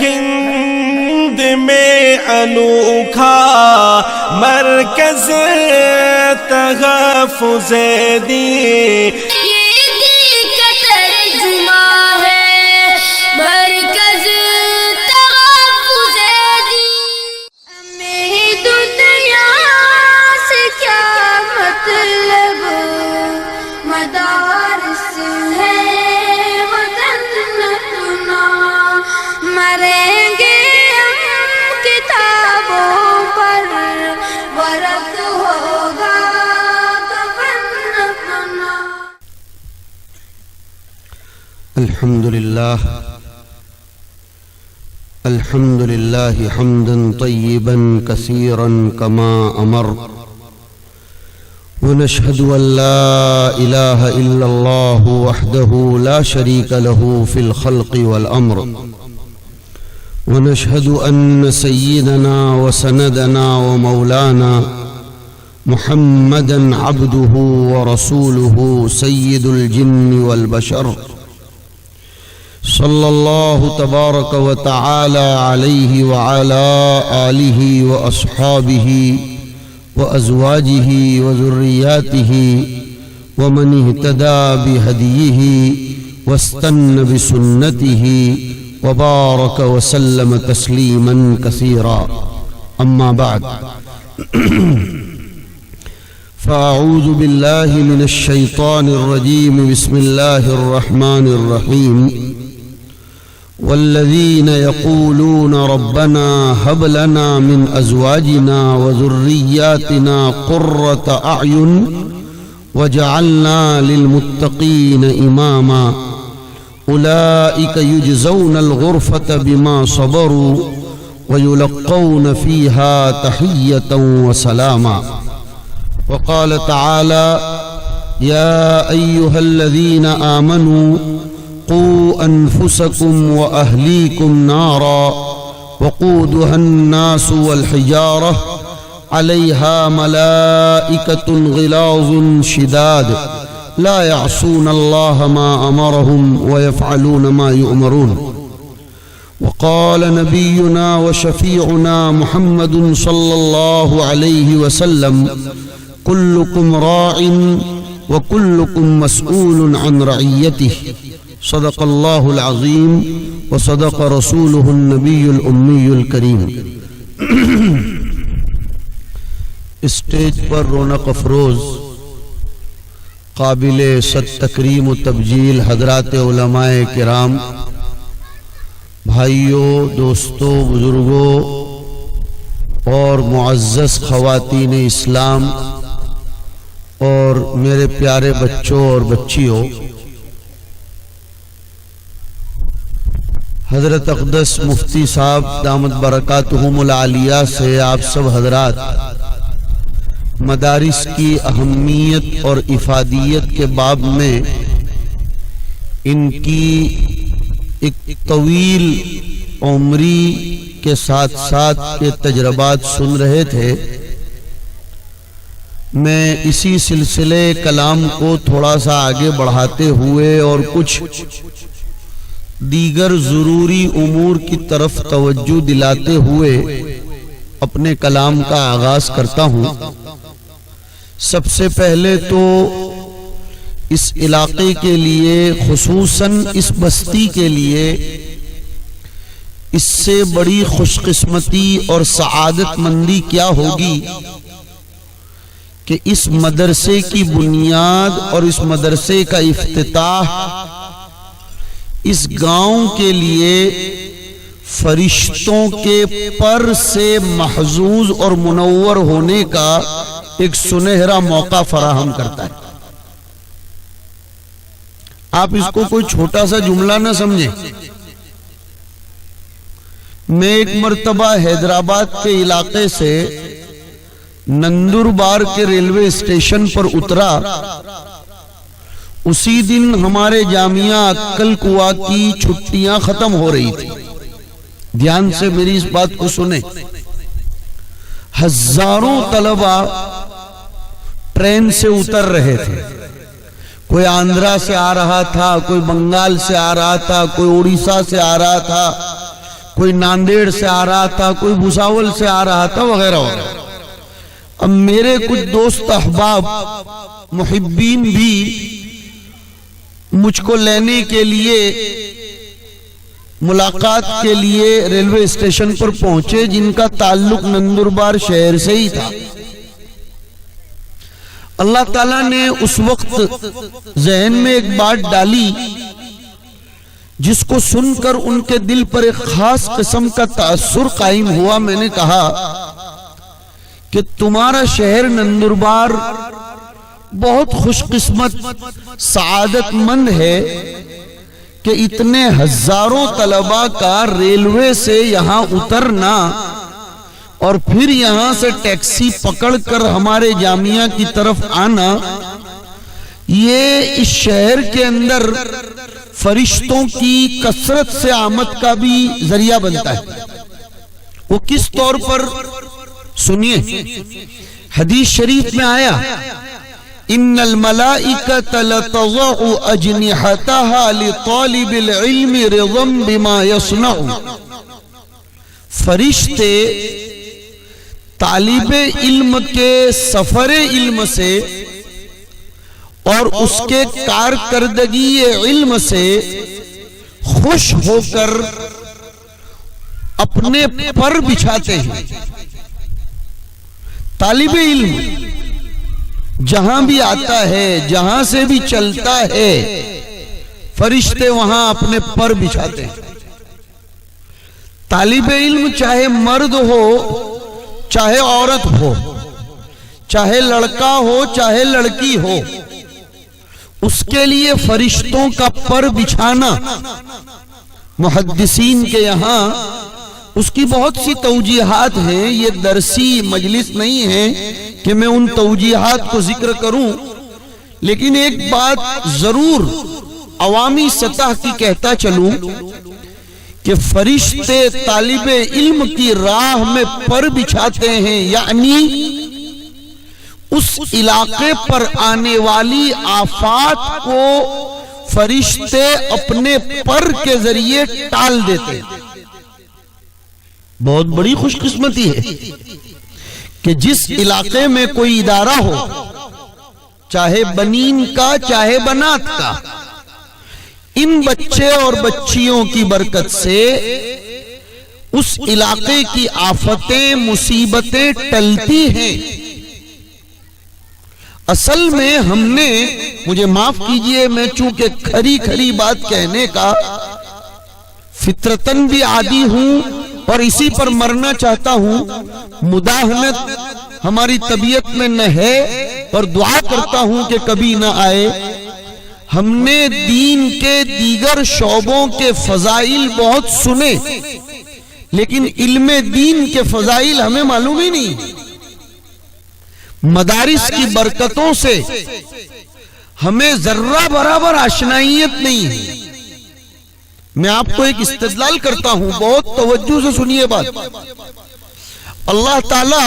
ہند میں انوکھا مرکز تحفظ دین، الحمد لله حمدا طيبا كثيرا كما أمر، ونشهد أن لا إله إلا الله وحده لا شريك له في الخلق والأمر، ونشهد أن سيدنا وسندنا ومولانا محمدا عبده ورسوله سيد الجن والبشر، صلی اللہ تبارک و تعالی علیہ وعلى آلہ واصحابہ وازواجہ وذریاتہ ومن اہتدى بہدیہ واستنى بسنتہ وبارک وسلم تسلیما کثیرا، اما بعد فاعوذ باللہ من الشیطان الرجیم، بسم اللہ الرحمن الرحیم، والذين يقولون ربنا هب لنا من أزواجنا وذرياتنا قرة أعين وجعلنا للمتقين إماما، أولئك يجزون الغرفة بما صبروا ويلقون فيها تحية وسلاما. وقال تعالى: يا أيها الذين آمنوا قوا أنفسكم وأهليكم نارا وقودها الناس والحجارة عليها ملائكة غلاظ شداد لا يعصون الله ما أمرهم ويفعلون ما يؤمرون. وقال نبينا وشفيعنا محمد صلى الله عليه وسلم: كلكم راع وكلكم مسؤول عن رعيته. صدق اللہ العظیم وصدق رسولہ النبی الامی الکریم. اسٹیج پر رونق افروز قابل صد تکریم و تبجیل حضرات علماء کرام، بھائیوں، دوستوں، بزرگوں اور معزز خواتین اسلام اور میرے پیارے بچوں اور بچیوں، حضرت اقدس مفتی صاحب دامت برکاتہم العالیہ سے آپ سب حضرات مدارس کی اہمیت اور افادیت کے باب میں ان کی ایک طویل عمری کے ساتھ ساتھ کے تجربات سن رہے تھے. میں اسی سلسلے کلام کو تھوڑا سا آگے بڑھاتے ہوئے اور کچھ دیگر ضروری امور کی طرف توجہ دلاتے ہوئے اپنے کلام کا آغاز کرتا ہوں. سب سے پہلے تو اس علاقے کے لیے، خصوصاً اس بستی کے لیے، اس سے بڑی خوش قسمتی اور سعادت مندی کیا ہوگی کہ اس مدرسے کی بنیاد اور اس مدرسے کا افتتاح اس گاؤں کے لیے فرشتوں کے پر سے محظوظ اور منور ہونے کا ایک سنہرا موقع فراہم کرتا ہے. آپ اس کو کوئی چھوٹا سا جملہ نہ سمجھیں. میں ایک مرتبہ حیدرآباد کے علاقے سے نندربار کے ریلوے اسٹیشن پر اترا. اسی دن ہمارے جامعہ عقل کوا کی چھٹیاں ختم ہو رہی تھی. دھیان سے میری اس بات کو سنیں. ہزاروں طلبہ ٹرین سے اتر رہے تھے. کوئی آندھرا سے آ رہا تھا، کوئی بنگال سے آ رہا تھا، کوئی اڑیسہ سے آ رہا تھا، کوئی ناندیڑ سے آ رہا تھا، کوئی بھساول سے آ رہا تھا، وغیرہ وغیرہ۔ اب میرے کچھ دوست احباب محبین بھی مجھ کو لینے کے لیے، ملاقات کے لیے ریلوے اسٹیشن پر پہنچے، جن کا تعلق نندربار شہر سے ہی تھا۔ اللہ تعالیٰ نے اس وقت ذہن میں ایک بات ڈالی جس کو سن کر ان کے دل پر ایک خاص قسم کا تأثر قائم ہوا۔ میں نے کہا کہ تمہارا شہر نندربار بہت خوش قسمت، سعادت مند ہے کہ اتنے ہزاروں طلباء کا ریلوے سے یہاں اترنا اور پھر یہاں سے ٹیکسی پکڑ کر ہمارے جامعہ کی طرف آنا، یہ اس شہر کے اندر فرشتوں کی کثرت سے آمد کا بھی ذریعہ بنتا ہے۔ وہ کس طور پر؟ سنیے، حدیث شریف میں آیا ان الملائکۃ لتضع اجنحتها لطالب العلم رضا بما يصنع۔ فرشتے طالب علم کے سفر علم سے اور اس کے کارکردگی علم سے خوش ہو کر اپنے پر بچھاتے ہیں۔ طالب علم جہاں بھی آتا ہے، جہاں سے بھی چلتا ہے، فرشتے وہاں اپنے پر بچھاتے ہیں۔ طالب علم چاہے مرد ہو چاہے عورت ہو، چاہے لڑکا ہو چاہے لڑکی ہو، اس کے لیے فرشتوں کا پر بچھانا محدثین کے یہاں اس کی بہت سی توجیحات ہیں۔ یہ درسی مجلس نہیں ہے کہ میں ان توجیحات کو ذکر کروں، لیکن ایک بات ضرور عوامی سطح کی کہتا چلوں کہ فرشتے طالب علم کی راہ میں پر بچھاتے ہیں، یعنی اس علاقے پر آنے والی آفات کو فرشتے اپنے پر کے ذریعے ٹال دیتے ہیں۔ بہت بڑی خوش قسمتی ہے کہ جس علاقے میں کوئی ادارہ ہو، چاہے بنین کا چاہے بنات کا، ان بچے اور بچیوں کی برکت سے اس علاقے کی آفتیں مصیبتیں ٹلتی ہیں۔ اصل میں ہم نے، مجھے معاف کیجئے میں چونکہ کھری کھری بات کہنے کا فطرتاً بھی عادی ہوں اور اسی پر مرنا چاہتا ہوں، مداہنت ہماری طبیعت میں نہ ہے اور دعا کرتا ہوں کہ کبھی نہ آئے۔ ہم نے دین کے دیگر شعبوں کے فضائل بہت سنے، لیکن علم دین کے فضائل ہمیں معلوم ہی نہیں۔ مدارس کی برکتوں سے ہمیں ذرہ برابر آشنائیت نہیں ہے۔ میں آپ کو ایک استدلال کرتا ہوں، بہت توجہ سے سنیے بات۔ اللہ تعالی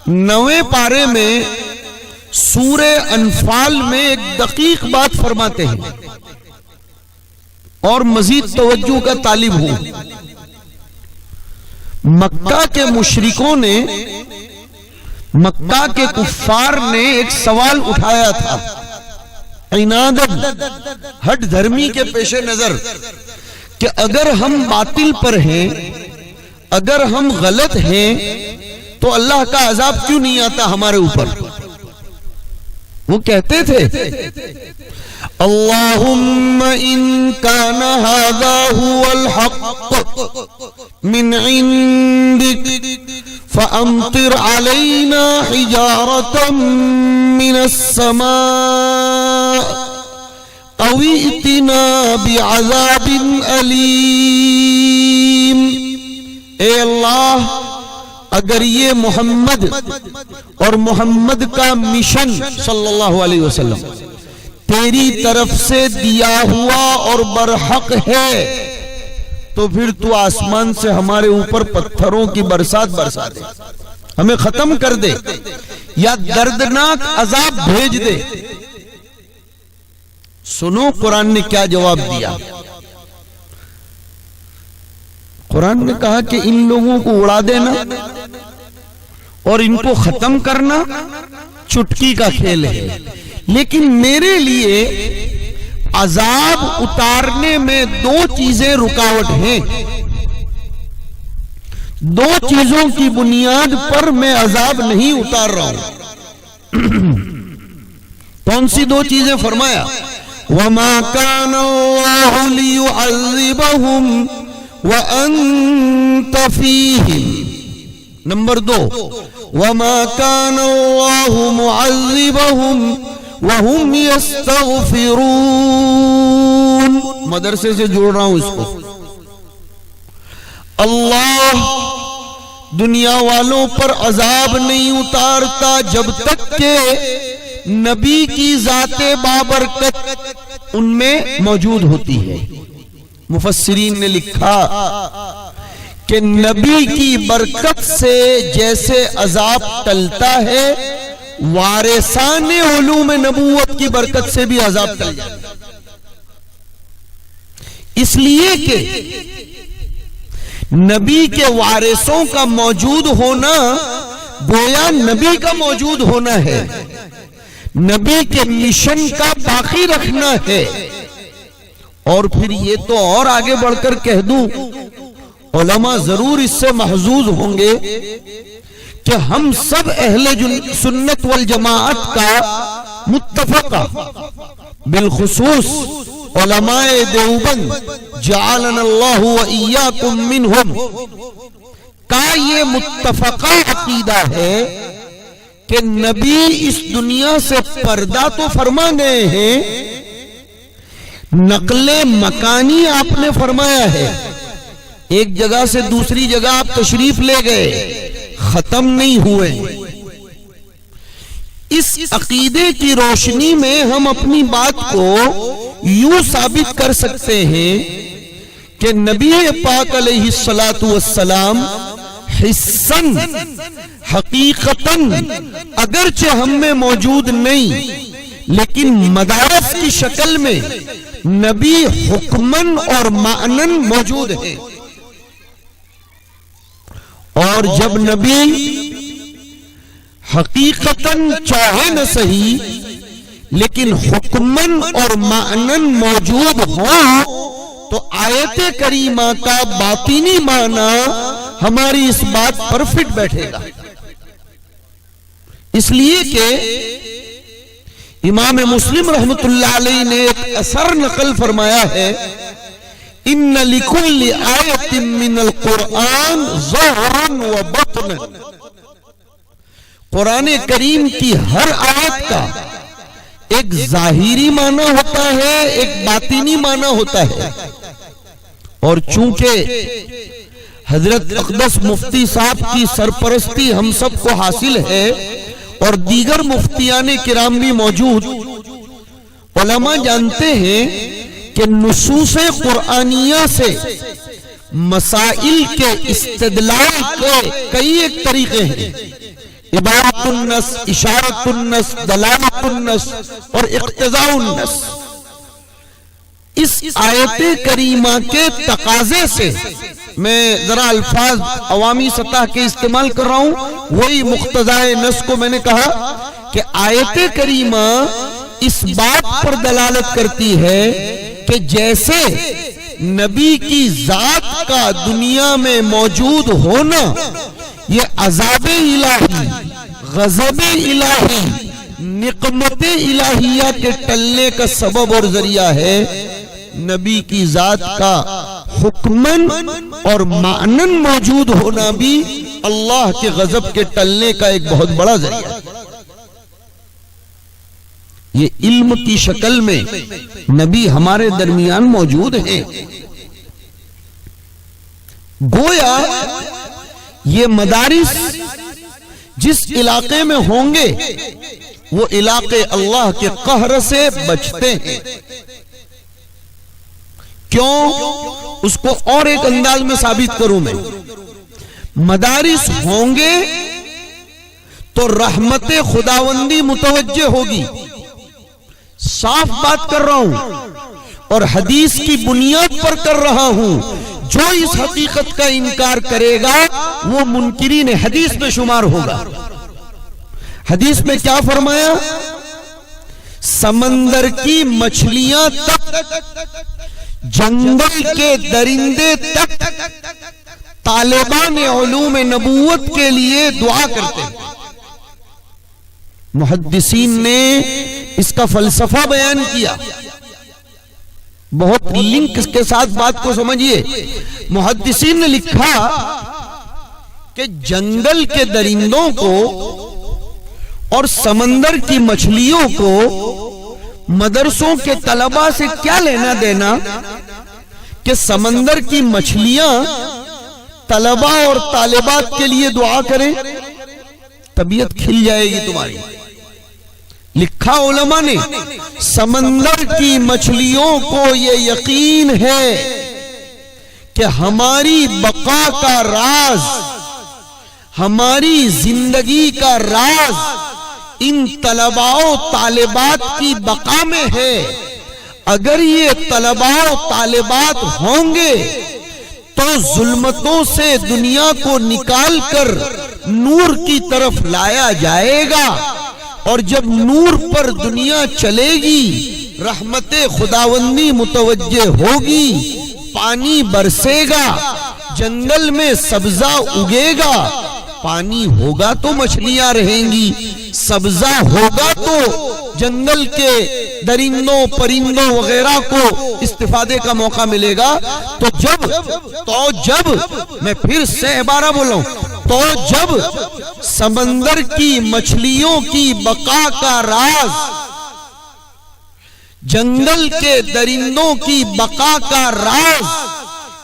9ویں پارے میں سورہ انفال میں ایک دقیق بات فرماتے ہیں، اور مزید توجہ کا طالب ہوں۔ مکہ کے مشرکوں نے، مکہ کے کفار نے ایک سوال اٹھایا تھا، عنادت، ہٹ دھرمی کے پیش نظر، کہ اگر ہم باطل پر ہیں، اگر ہم غلط ہیں، تو اللہ کا عذاب کیوں نہیں آتا ہمارے اوپر؟ وہ کہتے تھے اللہم ان کان ھذا ھو الحق من عندک فامطر علینا حجارة من السماء او ائتنا بعذاب علیم۔ اے اللہ، اگر یہ محمد اور محمد کا مشن صلی اللہ علیہ وسلم تیری طرف سے دیا ہوا اور برحق ہے، تو پھر تو آسمان سے ہمارے اوپر پتھروں کی برسات برسا دے، ہمیں ختم کر دے، یا دردناک عذاب بھیج دے۔ سنو قرآن نے کیا جواب دیا۔ قرآن نے کہا کہ ان لوگوں کو اڑا دینا اور ان کو ختم کرنا چٹکی کا کھیل ہے، لیکن میرے لیے عذاب اتارنے میں دو چیزیں رکاوٹ ہیں. دو چیزوں کی بنیاد پر میں عذاب نہیں اتار رہا ہوں. کون سی دو چیزیں؟ فرمایا وَمَا كَانَ اللَّهُ لِيُعَذِّبَهُمْ وَأَنْتَ فِيهِمْ. نمبر 2 وَمَا كَانَ اللَّهُ مُعَذِّبَهُمْ وَهُمْ يَسْتَغْفِرُونَ. مدرسے سے جوڑ رہا ہوں اس کو. اللہ دنیا والوں پر عذاب نہیں اتارتا جب تک کہ نبی کی ذات بابرکت ان میں موجود ہوتی ہے. مفسرین نے لکھا کہ نبی کی برکت سے جیسے عذاب ٹلتا ہے، وارثان علوم نبوت کی برکت سے بھی عذاب ٹل جاتا ہے. اس لیے کہ نبی کے وارثوں کا موجود ہونا گویا نبی کا موجود ہونا ہے، نبی کے مشن کا باقی رکھنا ہے. اور پھر یہ تو اور آگے بڑھ کر کہہ دوں، علماء ضرور اس سے محظوظ ہوں گے کہ ہم سب اہل سنت والجماعت کا متفقہ، بالخصوص علماء دیوبند جعلنا اللہ وإیاکم منہم کا یہ متفقہ عقیدہ ہے کہ نبی اس دنیا سے پردہ تو فرما گئے ہیں، نقل مکانی آپ نے فرمایا ہے، ایک جگہ سے دوسری جگہ آپ تشریف لے گئے، ختم نہیں ہوئے. اس عقیدے کی روشنی میں ہم اپنی بات کو یوں ثابت کر سکتے ہیں کہ نبی پاک علیہ السلام حسن حقیقتاً اگرچہ ہم میں موجود نہیں، لیکن مدارس کی شکل میں نبی حکمن اور معنن موجود ہے. اور جب نبی حقیقتاً چاہے نہ صحیح لیکن حکمن اور معنن موجود ہوں تو آیت کریمہ کا باطنی معنی ہماری اس بات پر فٹ بیٹھے گا. اس لیے کہ امام مسلم رحمت اللہ علیہ نے ایک اثر نقل فرمایا ہے، ان لکل آیت من القرآن ظہرا و بطنا. قرآن کریم کی ہر آیت کا ایک ظاہری معنی ہوتا ہے، ایک باطنی معنی ہوتا ہے. اور چونکہ حضرت اقدس مفتی صاحب کی سرپرستی ہم سب کو حاصل ہے اور دیگر مفتیان کرام بھی موجود، علماء جانتے ہیں کہ نصوص قرآنیہ سے مسائل کے استدلال کے کئی ایک طریقے ہیں، عبارت النص، اشارت النص، دلالت النص اور اقتضاء النص. اس آیت کریمہ کے تقاضے سے میں ذرا الفاظ عوامی سطح کے استعمال کر رہا ہوں، وہی مقتضائے نص کو میں نے کہا کہ آیت کریمہ اس بات پر دلالت کرتی ہے کہ جیسے نبی کی ذات کا دنیا میں موجود ہونا یہ عذاب الہی، غضب الہی، نقمت الہیہ کے ٹلنے کا سبب اور ذریعہ ہے، نبی کی ذات کا حکمن اور معنن موجود ہونا بھی اللہ کے غضب کے ٹلنے کا ایک بہت بڑا ذریعہ ہے. یہ علم کی شکل میں نبی ہمارے درمیان موجود ہیں. گویا یہ مدارس جس علاقے میں ہوں گے وہ علاقے اللہ کے قہر سے بچتے ہیں. کیوں؟ اس کو اور ایک انداز میں ثابت کروں میں. مدارس ہوں گے تو رحمت خداوندی متوجہ ہوگی، صاف بات کر رہا ہوں. اور حدیث کی بنیاد پر کر رہا ہوں. جو اس حقیقت کا انکار کرے گا وہ منکرین حدیث میں شمار ہوگا. حدیث میں کیا فرمایا؟ سمندر کی مچھلیاں تک، جنگل کے درندے تک طالبان علوم نبوت کے لیے دعا کرتے ہیں. محدثین نے اس کا فلسفہ بیان کیا. بہت لنک کے ساتھ بات کو سمجھیے. محدثین نے لکھا کہ جنگل کے درندوں کو اور سمندر کی مچھلیوں کو مدرسوں کے طلباء سے کیا لینا دینا کہ سمندر کی مچھلیاں طلباء اور طالبات کے لیے دعا کریں، طبیعت کھل جائے گی تمہاری. لکھا علماء نے، سمندر کی مچھلیوں کو یہ یقین ہے کہ ہماری بقا کا راز، ہماری زندگی کا راز ان طلباء و طالبات کی بقا میں ہے. اگر یہ طلباء و طالبات ہوں گے تو ظلمتوں سے دنیا کو نکال کر نور کی طرف لایا جائے گا، اور جب نور پر دنیا چلے گی رحمت خداوندی متوجہ ہوگی، پانی برسے گا، جنگل میں سبزہ اگے گا. پانی ہوگا تو مچھلیاں رہیں گی، سبزہ ہوگا تو جنگل کے درندوں پرندوں وغیرہ کو استفادے کا موقع ملے گا. تو جب میں پھر سے عبارہ بولا ہوں، تو جب سمندر کی مچھلیوں کی بقا کا راز، جنگل کے درندوں کی بقا کا راز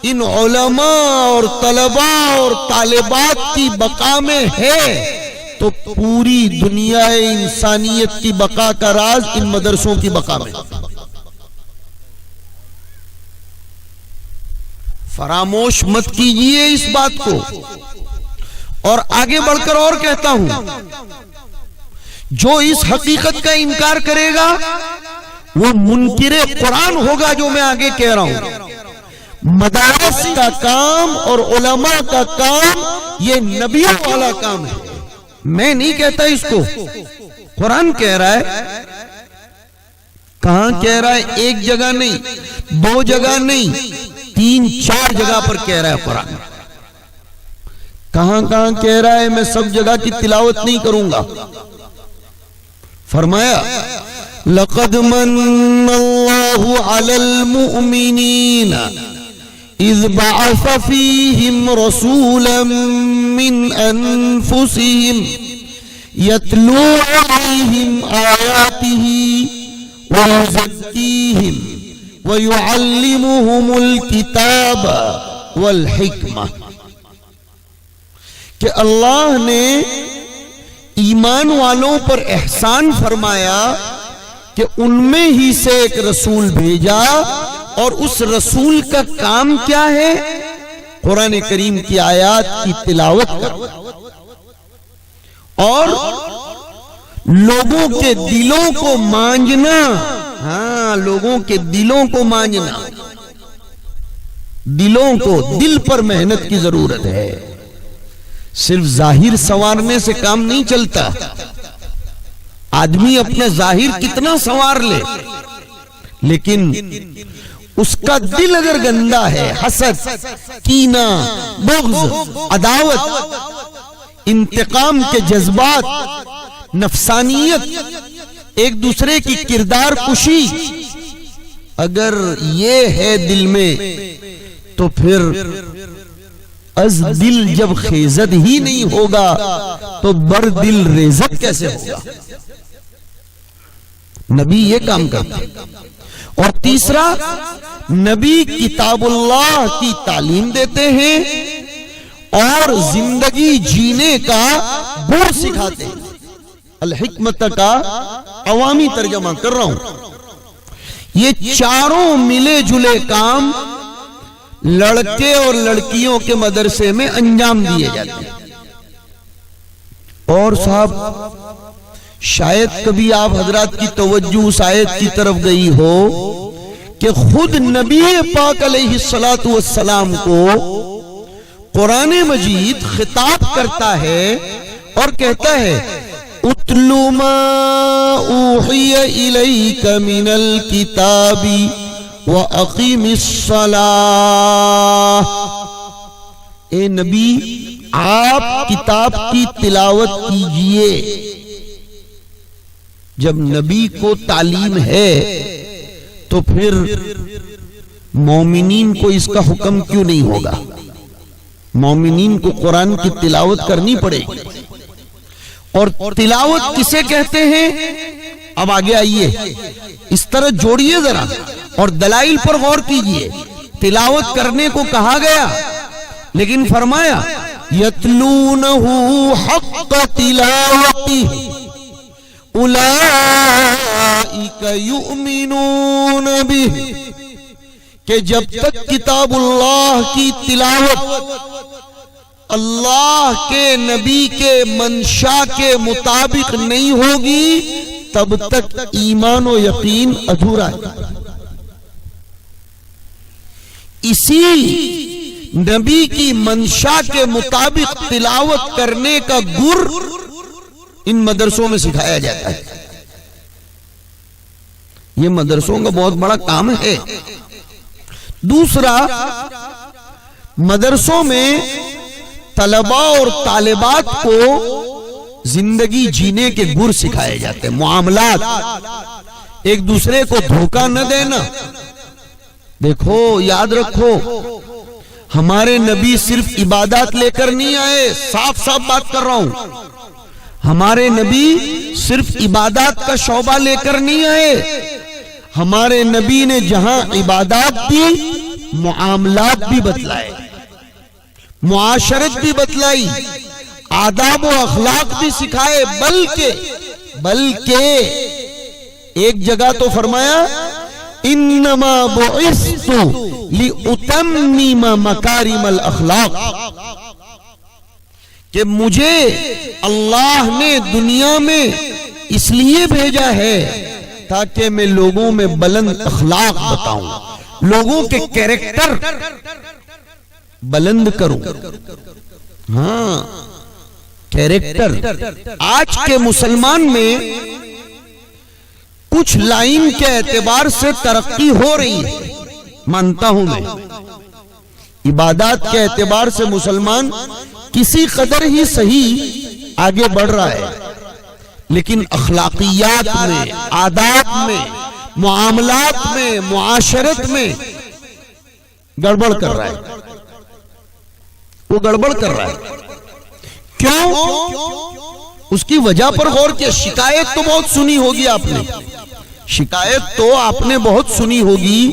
ان علماء اور طلباء اور طالبات کی بقا میں ہے، تو پوری دنیا انسانیت کی بقا کا راز ان مدرسوں کی بقا میں. فراموش مت کیجئے اس بات کو. اور آگے بڑھ کر اور کہتا ہوں، جو اس حقیقت کا انکار کرے گا وہ منکر قرآن ہوگا. جو میں آگے کہہ رہا ہوں، مدارس کا کام اور علماء کا کام یہ نبیوں والا کام ہے. میں نہیں کہتا اس کو، قرآن کہہ رہا ہے. کہاں کہہ رہا ہے؟ ایک جگہ نہیں، دو جگہ نہیں، 3-4 جگہ پر کہہ رہا ہے قرآن. کہاں کہاں کہہ رہا ہے؟ میں سب جگہ کی تلاوت نہیں کروں گا. فرمایا لَقَدْ مَنَّ اللَّهُ عَلَى الْمُؤْمِنِينَ اِذْ بَعَثَ فِيهِمْ رَسُولًا مِّنْ أَنفُسِهِمْ يَتْلُو عَلَيْهِمْ آيَاتِهِ وَيُزَكِّيهِمْ وَيُعَلِّمُهُمُ الْكِتَابَ وَالْحِكْمَةَ. کہ اللہ نے ایمان والوں پر احسان فرمایا کہ ان میں ہی سے ایک رسول بھیجا، اور اس رسول کا کام کیا ہے؟ قرآن کریم کی آیات کی تلاوت کرنا اور لوگوں کے دلوں کو مانجنا. ہاں، لوگوں کے دلوں کو مانجنا. دلوں کو، دل پر محنت کی ضرورت ہے. صرف ظاہر سنوارنے سے کام نہیں چلتا. آدمی اپنا ظاہر کتنا سنوار لے، لیکن اس کا دل اگر گندا ہے، حسد، کینہ، بغض، عداوت، انتقام کے جذبات، نفسانیت، ایک دوسرے کی کردار کشی اگر یہ ہے دل میں، تو پھر از دل جب خیزد ہی نہیں ہوگا تو بر دل ریزت کیسے ہوگا؟ نبی یہ کام کرتا. اور تیسرا، نبی کتاب اللہ کی تعلیم دیتے ہیں اور زندگی جینے کا گڑ سکھاتے ہیں. الحکمت کا عوامی ترجمہ کر رہا ہوں. یہ چاروں ملے جلے کام لڑکے اور لڑکیوں کے مدرسے میں انجام دیے جاتے ہیں. اور صاحب، شاید کبھی آپ حضرات کی توجہ اس آیت کی طرف گئی ہو کہ خود نبی پاک علیہ الصلوۃ والسلام کو قرآن مجید خطاب کرتا ہے اور کہتا ہے اتل ما اوحی الیک من الکتاب واقیم الصلاۃ۔ اے نبی آپ کتاب کی تلاوت کیجئے۔ جب نبی کو تعلیم ہے تو پھر مومنین کو اس کا حکم کیوں نہیں ہوگا؟ مومنین کو قرآن کی تلاوت کرنی پڑے گی۔ اور تلاوت کسے کہتے ہیں؟ اب آگے آئیے، اس طرح جوڑیے ذرا اور دلائل پر غور کیجئے۔ تلاوت کرنے کو کہا گیا لیکن فرمایا یتلونہ حق تلاوتہ اولئک یؤمنون بہ، کہ جب تک کتاب اللہ کی تلاوت اللہ کے نبی کے منشا کے مطابق نہیں ہوگی تب تک ایمان و یقین ادھورا ہے۔ اسی نبی کی منشا کے مطابق تلاوت کرنے کا گر ان مدرسوں میں سکھایا جاتا ہے۔ یہ مدرسوں کا بہت بڑا کام ہے۔ دوسرا، مدرسوں میں طلباء اور طالبات کو زندگی جینے کے گر سکھائے جاتے ہیں، معاملات، ایک دوسرے کو دھوکہ نہ دینا۔ دیکھو، یاد رکھو، ہمارے نبی صرف عبادات لے کر نہیں آئے، صاف صاف بات کر رہا ہوں، ہمارے نبی صرف عبادات کا شعبہ لے کر نہیں آئے، ہمارے نبی نے جہاں عبادات دی معاملات بھی بتلائے، معاشرت بھی بتلائی، آداب و اخلاق بھی سکھائے، بلکہ ایک جگہ تو فرمایا انما بعثت لأتمم مکارم الاخلاق، کہ مجھے اللہ نے دنیا میں اس لیے بھیجا ہے تاکہ میں لوگوں میں بلند اخلاق بتاؤں، لوگوں کے کیریکٹر بلند کروں۔ ہاں، کیریکٹر۔ آج کے مسلمان میں کچھ لائن کے اعتبار سے ترقی ہو رہی ہے، مانتا ہوں میں، عبادات کے اعتبار سے مسلمان کسی قدر ہی صحیح آگے بڑھ رہا ہے، لیکن اخلاقیات میں، آداب میں، معاملات میں، معاشرت میں گڑبڑ کر رہا ہے، وہ گڑبڑ کر رہا ہے۔ کیوں؟ اس کی وجہ پر غور کیا۔ شکایت تو بہت سنی ہوگی آپ نے، شکایت تو آپ نے بہت سنی ہوگی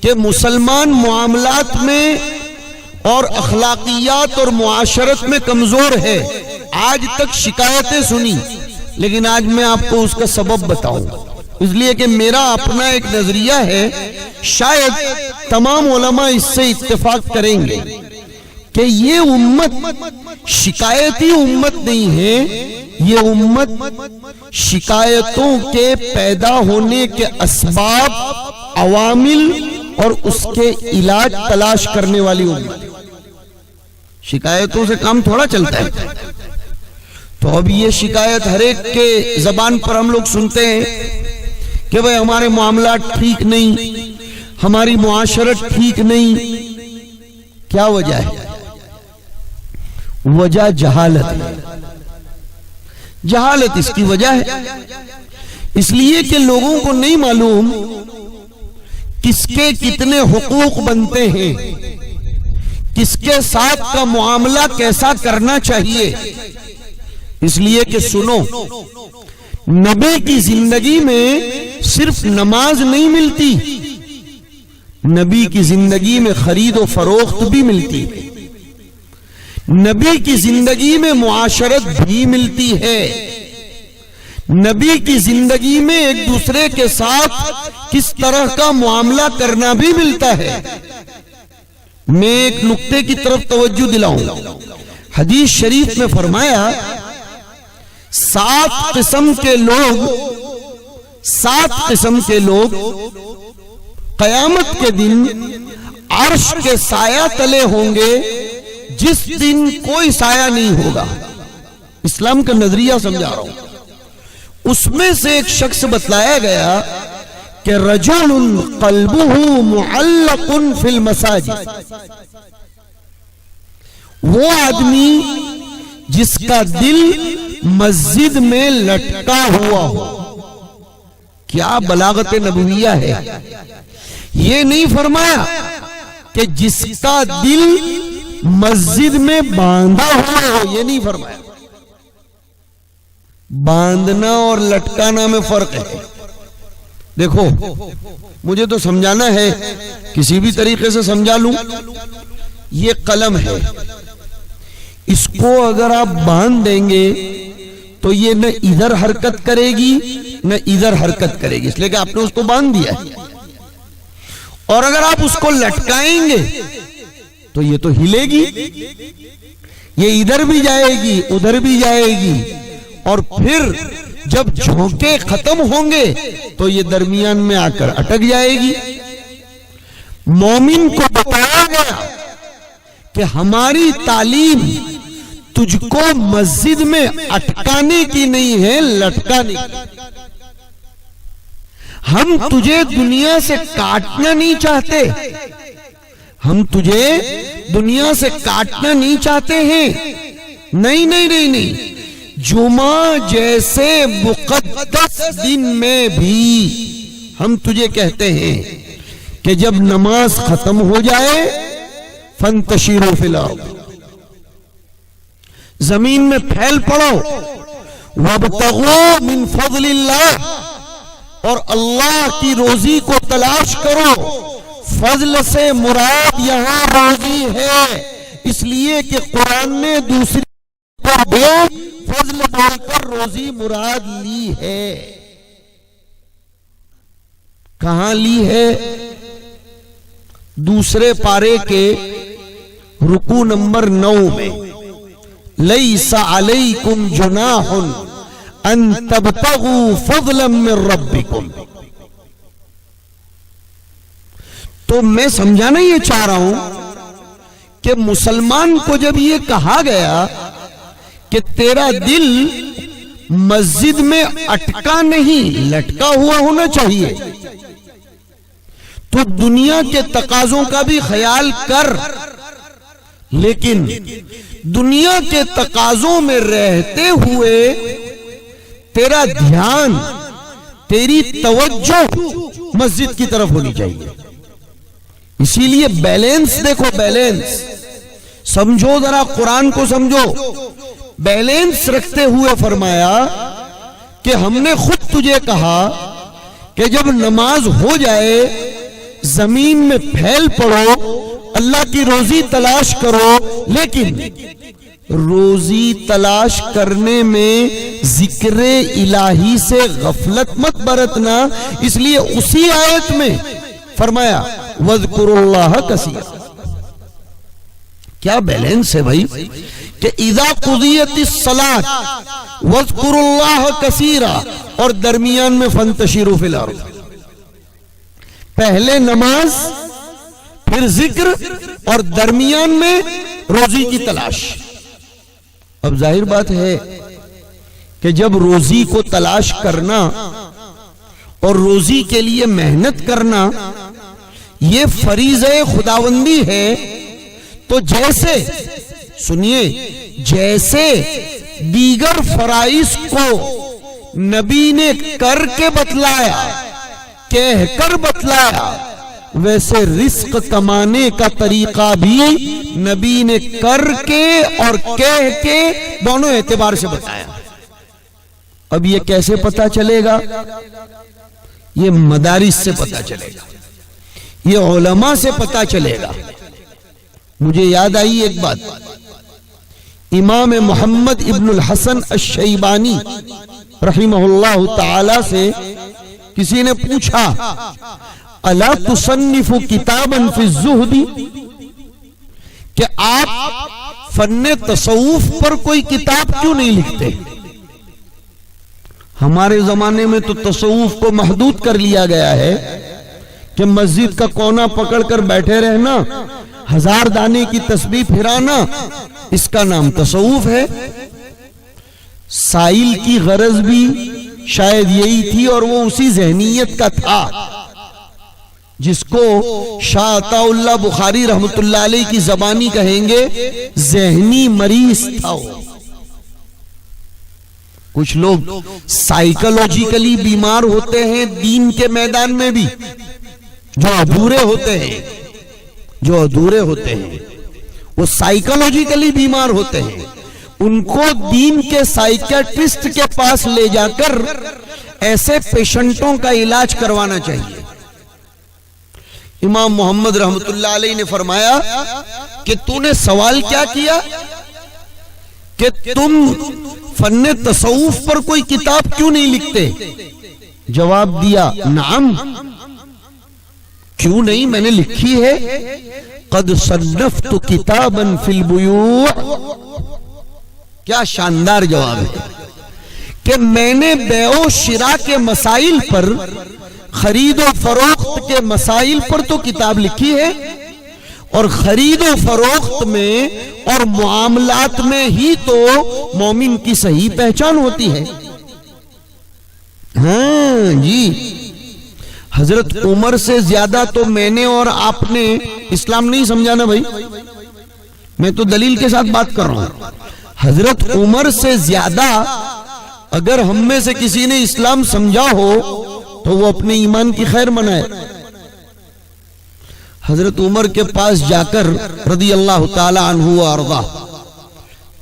کہ مسلمان معاملات میں اور اخلاقیات اور معاشرت میں کمزور ہے۔ آج تک شکایتیں سنی، لیکن آج میں آپ کو اس کا سبب بتاؤں، اس لیے کہ میرا اپنا ایک نظریہ ہے، شاید تمام علماء اس سے اتفاق کریں گے کہ یہ امت شکایتی امت نہیں ہے، یہ امت شکایتوں کے پیدا ہونے کے اسباب، عوامل اور اس کے علاج تلاش کرنے والی امت۔ شکایتوں سے کام تھوڑا چلتا ہے۔ تو اب یہ شکایت ہر ایک کے زبان پر ہم لوگ سنتے ہیں کہ بھئی ہمارے معاملات ٹھیک نہیں، ہماری معاشرت ٹھیک نہیں۔ کیا وجہ ہے؟ وجہ جہالت، جہالت اس کی وجہ ہے۔ اس لیے کہ لوگوں کو نہیں معلوم کس کے کتنے حقوق بنتے ہیں، کس کے ساتھ کا معاملہ کیسا کرنا چاہیے۔ اس لیے کہ سنو، نبی کی زندگی میں صرف نماز نہیں ملتی، نبی کی زندگی میں خرید و فروخت بھی ملتی ہے، نبی کی زندگی میں معاشرت بھی ملتی ہے، نبی کی زندگی میں ایک دوسرے کے ساتھ کس طرح کا معاملہ کرنا بھی ملتا ہے۔ میں ایک نقطے کی طرف توجہ دلاؤں، حدیث شریف میں فرمایا 7 قسم کے لوگ قیامت کے دن عرش کے سایہ تلے ہوں گے جس دن کوئی سایہ نہیں ہوگا. اسلام کا نظریہ سمجھا رہا ہوں. اس میں سے ایک شخص بتلایا گیا کہ رجل قلبہ معلق فی المساجد، وہ آدمی جس کا دل مسجد میں لٹکا ہوا ہو. کیا بلاغت نبویہ ہے. یہ نہیں فرمایا کہ جس کا دل مسجد میں باندھا ہوا ہو، یہ نہیں فرمایا. باندھنا اور لٹکانا میں فرق ہے. دیکھو مجھے تو سمجھانا ہے، کسی بھی طریقے سے سمجھا لوں. یہ قلم ہے، اس کو اگر آپ باندھ دیں گے تو یہ نہ ادھر حرکت کرے گی نہ ادھر حرکت کرے گی، اس لیے کہ آپ نے اس کو باندھ دیا ہے. اور اگر آپ اس کو لٹکائیں گے تو یہ تو ہلے گی، یہ ادھر بھی جائے گی ادھر بھی جائے گی، اور پھر جب جھونکے ختم ہوں گے تو یہ درمیان میں آ کر اٹک جائے گی. مومن کو بتایا گیا کہ ہماری تعلیم تجھ کو مسجد میں اٹکانے کی نہیں ہے، لٹکانے کی. ہم تجھے دنیا سے کاٹنا نہیں چاہتے، ہم تجھے دنیا سے کاٹنا نہیں چاہتے ہیں. نہیں نہیں نہیں نہیں، جمعہ جیسے مقدس دن میں بھی ہم تجھے کہتے ہیں کہ جب نماز ختم ہو جائے فانتشروا فی الارض، زمین میں پھیل پڑو، وابتغوا من فضل اللہ، اور اللہ کی روزی کو تلاش کرو. فضل سے مراد یہاں روزی ہے، اس لیے کہ قرآن نے دوسری پر بھی فضل بول کر روزی مراد لی ہے. کہاں لی ہے؟ دوسرے پارے کے رکوع نمبر 9 میں، لیس علیکم جناح ان تبتغوا فضلا من ربکم. تو میں سمجھانا یہ چاہ رہا ہوں کہ مسلمان کو جب یہ کہا گیا کہ تیرا دل مسجد میں اٹکا نہیں لٹکا ہوا ہونا چاہیے، تو دنیا کے تقاضوں کا بھی خیال کر، لیکن دنیا کے تقاضوں میں رہتے ہوئے تیرا دھیان، تیری توجہ مسجد کی طرف ہونی چاہیے. اسی لیے بیلنس دیکھو، بیلنس سمجھو، ذرا قرآن کو سمجھو. بیلنس رکھتے ہوئے فرمایا کہ ہم نے خود تجھے کہا کہ جب نماز ہو جائے زمین میں پھیل پڑو، اللہ کی روزی تلاش کرو، لیکن روزی تلاش کرنے میں ذکر الہی سے غفلت مت برتنا. اس لیے اسی آیت میں فرمایا وَاذْكُرُوا اللَّهَ كَثِيرًا. کیا بیلنس ہے بھائی کہ اِذَا قُضِيَتِ الصَّلَاةُ وَاذْكُرُوا اللَّهَ كَثِيرًا، اور درمیان میں فَانْتَشِرُوا فِي الْأَرْضِ. پہلے نماز، پھر ذکر، اور درمیان میں روزی کی تلاش. اب ظاہر بات ہے کہ جب روزی کو تلاش کرنا اور روزی کے لیے محنت کرنا یہ فریضہ خداوندی ہے، تو جیسے سنیے، جیسے دیگر فرائض کو نبی نے کر کے بتلایا، کہہ کر بتلایا، ویسے رزق کمانے کا طریقہ بھی نبی نے کر کے اور کہہ کے دونوں اعتبار سے بتایا. اب یہ کیسے پتا چلے گا؟ یہ مدارس سے پتا چلے گا، یہ علماء سے پتا چلے گا. مجھے یاد آئی ایک بات، امام محمد ابن الحسن الشیبانی رحمہ اللہ تعالی سے کسی نے پوچھا الا تصنف کتابا فی الزہد، کہ آپ فن تصوف پر کوئی کتاب کیوں نہیں لکھتے؟ ہمارے زمانے میں تو تصوف کو محدود کر لیا گیا ہے کہ مسجد کا کونا پکڑ کر بیٹھے رہنا، 1000 دانے کی تسبیح پھرانا، اس کا نام تصوف ہے۔ سائل کی غرض بھی شاید یہی تھی، اور وہ اسی ذہنیت کا تھا جس کو شاہ عطا اللہ بخاری رحمت اللہ علیہ کی زبانی کہیں گے ذہنی مریض تھا وہ۔ کچھ لوگ سائیکولوجیکلی بیمار ہوتے ہیں دین کے میدان میں بھی، جو ادھورے ہوتے ہیں وہ سائیکولوجیکلی بیمار ہوتے ہیں، ان کو دین کے سائیکیٹرسٹ کے پاس لے جا کر ایسے پیشنٹوں کا علاج کروانا چاہیے۔ امام محمد رحمت اللہ علیہ نے فرمایا کہ تو نے سوال کیا کیا کہ تم فن تصوف پر کوئی کتاب کیوں نہیں لکھتے؟ جواب دیا نعم، کیوں نہیں، میں نے لکھی ہے، قد صنفت کتابا فی البیوع۔ کیا شاندار جواب ہے کہ میں نے بیع و شراء کے مسائل پر، خرید و فروخت کے مسائل پر تو کتاب لکھی ہے، اور خرید و فروخت میں اور معاملات میں ہی تو مومن کی صحیح پہچان ہوتی ہے۔ ہاں جی، حضرت عمر سے زیادہ تو میں نے اور آپ نے اسلام نہیں سمجھانا بھائی، میں تو دلیل کے ساتھ بات کر رہا ہوں۔ حضرت عمر سے زیادہ اگر ہم میں سے کسی نے اسلام سمجھا ہو تو وہ اپنے ایمان کی خیر منائے۔ حضرت عمر کے پاس جا کر رضی اللہ تعالی عنہ وارضہ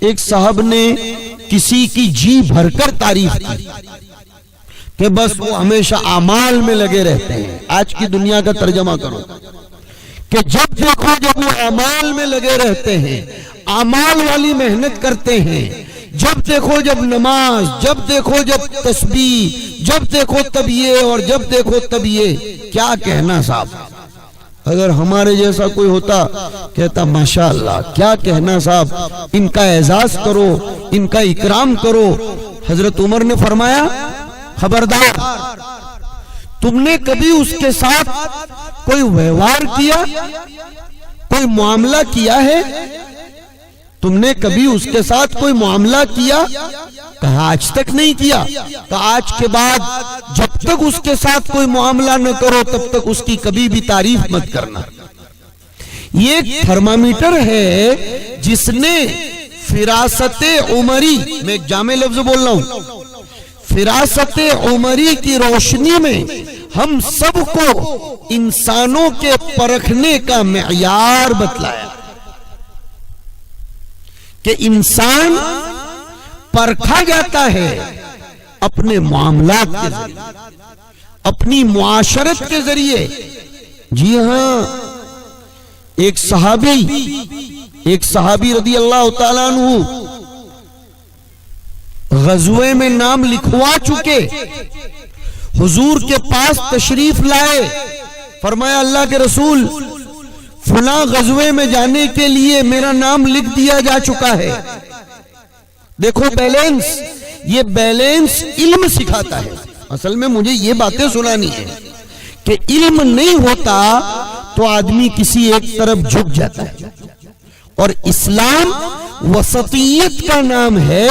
ایک صاحب نے کسی کی جی بھر کر تعریف کی کہ بس وہ ہمیشہ اعمال میں لگے رہتے ہیں۔ آج کی دنیا کا ترجمہ کرو کہ جب دیکھو جب وہ اعمال میں لگے رہتے ہیں، اعمال والی محنت کرتے ہیں، جب دیکھو جب نماز، جب دیکھو جب تسبیح، جب دیکھو تب یہ اور جب دیکھو تب یہ۔ کیا کہنا صاحب، اگر ہمارے جیسا کوئی ہوتا کہتا ماشاءاللہ، کیا کہنا صاحب، ان کا اعزاز کرو، ان کا اکرام کرو۔ حضرت عمر نے فرمایا خبردار، تم نے کبھی اس کے ساتھ کوئی ویوہار کیا، کوئی معاملہ کیا ہے؟ تم نے کبھی اس کے ساتھ کوئی معاملہ کیا؟ کہا آج تک نہیں کیا۔ کہا آج کے بعد جب تک اس کے ساتھ کوئی معاملہ نہ کرو تب تک اس کی کبھی بھی تعریف مت کرنا۔ یہ ایک تھرمامیٹر ہے جس نے فراست عمری، میں ایک جامع لفظ بول رہا ہوں، فراست عمری کی روشنی میں ہم سب کو انسانوں کے پرکھنے کا معیار بتلایا کہ انسان پرکھا جاتا ہے اپنے معاملات کے ذریعے، اپنی معاشرت کے ذریعے۔ جی ہاں، ایک صحابی رضی اللہ تعالیٰ عنہ غزوے میں نام لکھوا چکے، حضور کے پاس تشریف لائے، فرمایا اللہ کے رسول فلاں غزوے میں جانے کے لیے میرا نام لکھ دیا جا چکا ہے۔ دیکھو بیلنس، یہ بیلنس علم سکھاتا ہے۔ اصل میں مجھے یہ باتیں سنانی ہے کہ علم نہیں ہوتا تو آدمی کسی ایک طرف جھک جاتا ہے، اور اسلام وسطیت کا نام ہے،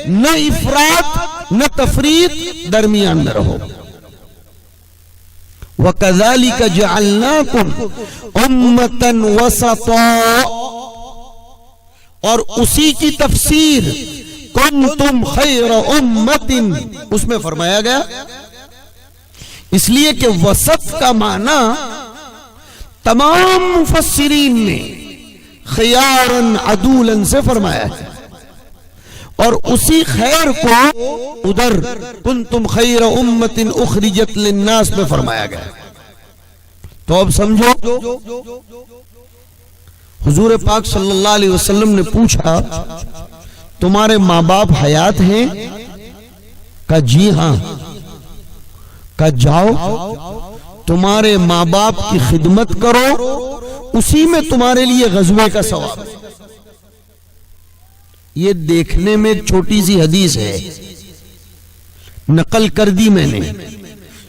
نہ افراط نہ تفریط، درمیان میں رہو۔ وَكَذَلِكَ جَعَلْنَاكُمْ أُمَّةً وَسَطًا، اور اسی کی تفسیر كُنْتُمْ خَيْرَ أُمَّةٍ اس میں فرمایا گیا، اس لیے کہ وسط کا معنی تمام مفسرین نے خیاراً عدولاً سے فرمایا ہے، اور اسی خیر کو ادھر کنتم خیر امت اخرجت للناس میں فرمایا گیا۔ تو اب سمجھو، حضور پاک صلی اللہ علیہ وسلم نے پوچھا تمہارے ماں باپ حیات ہیں؟ کہا جی ہاں۔ کہا جاؤ تمہارے ماں باپ کی خدمت کرو، اسی میں تمہارے لیے غزوے کا ثواب ہے۔ یہ دیکھنے میں چھوٹی سی حدیث ہے، نقل کر دی میں نے،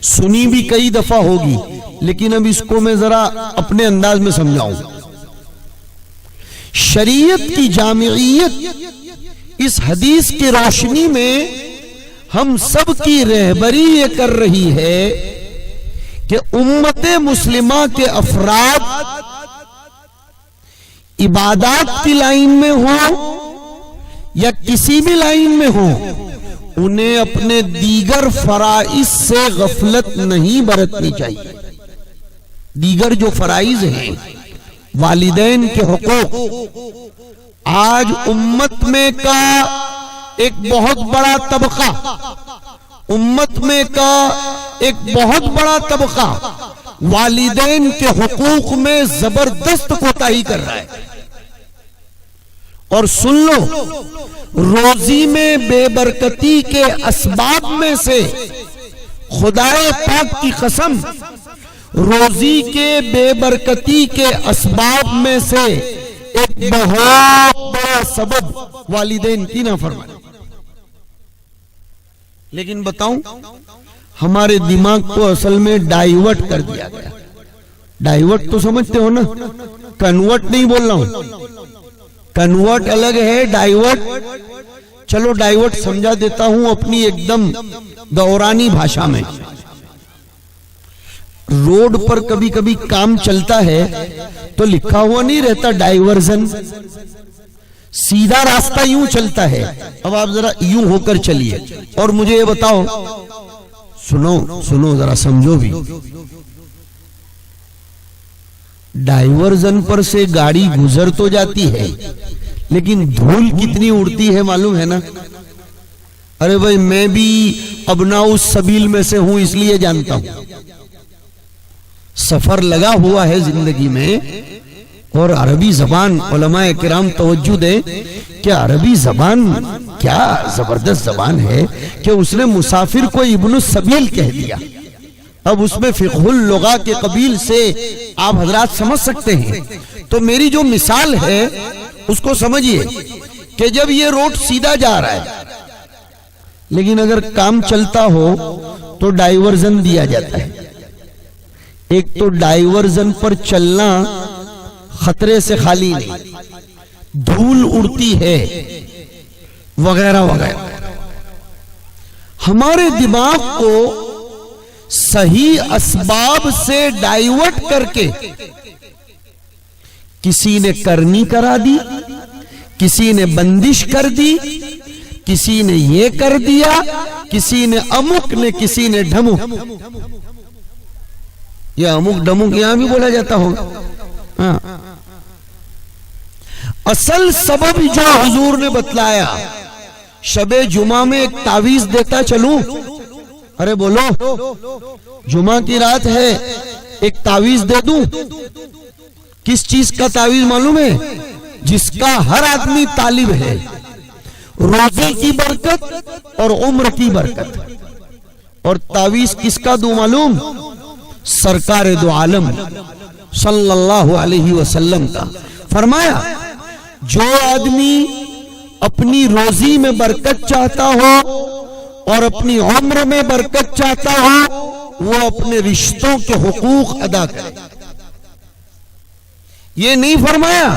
سنی بھی کئی دفعہ ہوگی، لیکن اب اس کو میں ذرا اپنے انداز میں سمجھاؤں۔ شریعت کی جامعیت اس حدیث کی روشنی میں ہم سب کی رہبری یہ کر رہی ہے کہ امت مسلمہ کے افراد عبادات کی لائن میں ہوں یا کسی بھی لائن میں ہوں، انہیں اپنے دیگر فرائض سے غفلت نہیں برتنی چاہیے۔ دیگر جو فرائض ہیں، والدین کے حقوق، آج امت میں کا ایک بہت بڑا طبقہ، امت میں کا ایک بہت بڑا طبقہ والدین کے حقوق میں زبردست کوتاہی کر رہا ہے۔ اور سن لو، روزی میں بے برکتی کے اسباب میں سے، خدائے پاک کی قسم، روزی کے بے برکتی کے اسباب میں سے ایک بہت بڑا سبب والدین کی نافرمانی۔ لیکن بتاؤں، ہمارے دماغ کو اصل میں ڈائیورٹ کر دیا گیا۔ ڈائیورٹ تو سمجھتے ہو نا، کنورٹ نہیں بول رہا ہوں، کنورٹ الگ ہے، ڈائیورٹ، چلو ڈائیورٹ سمجھا دیتا ہوں اپنی ایک دم دورانی بھاشا میں۔ روڈ پر کبھی کبھی کام چلتا ہے تو لکھا ہوا نہیں رہتا ڈائیورژن، سیدھا راستہ یوں چلتا ہے۔ اب آپ ذرا یوں ہو کر چلیے اور مجھے یہ بتاؤ، سنو ذرا سمجھو بھی، ڈائیورژن پر سے گاڑی گزر تو جاتی ہے لیکن دھول کتنی اڑتی ہے معلوم ہے نا؟ ارے بھائی، میں بھی ابناء السبیل میں سے ہوں، اس لیے جانتا ہوں۔ سفر لگا ہوا ہے زندگی میں، اور عربی زبان، علماء کرام توجہ دیں کہ عربی زبان کیا زبردست زبان ہے کہ اس نے مسافر کو ابن السبیل کہہ دیا۔ اب اس میں فقہ اللغہ کے قبیل سے آپ حضرات سمجھ سکتے ہیں۔ تو میری جو مثال ہے اس کو سمجھیے کہ جب یہ روڈ سیدھا جا رہا ہے لیکن اگر کام چلتا ہو تو ڈائیورژن دیا جاتا ہے۔ ایک تو ڈائیورژن پر چلنا خطرے سے خالی نہیں، دھول اڑتی ہے وغیرہ وغیرہ۔ ہمارے دماغ کو صحیح اسباب سے ڈائیورٹ کر کے کسی نے کرنی کرا دی، کسی نے بندش کر دی، کسی نے یہ کر دیا، کسی نے امک نے، کسی نے ڈھمک۔ یہ امک ڈھمک یہاں بھی بولا جاتا ہوگا۔ اصل سبب جو حضور نے بتلایا، شب جمعہ میں ایک تعویذ دیتا چلوں، ارے بولو، جمعہ کی رات ہے، ایک تعویذ دے دوں؟ کس چیز کا تعویذ معلوم ہے؟ جس کا ہر آدمی طالب ہے، روزے کی برکت اور عمر کی برکت۔ اور تعویذ کس کا دوں معلوم؟ سرکار دو عالم صلی اللہ علیہ وسلم کا۔ فرمایا، جو آدمی اپنی روزی میں برکت چاہتا ہو اور اپنی عمر میں برکت چاہتا ہو، وہ اپنے رشتوں کے حقوق ادا کرے۔ یہ نہیں فرمایا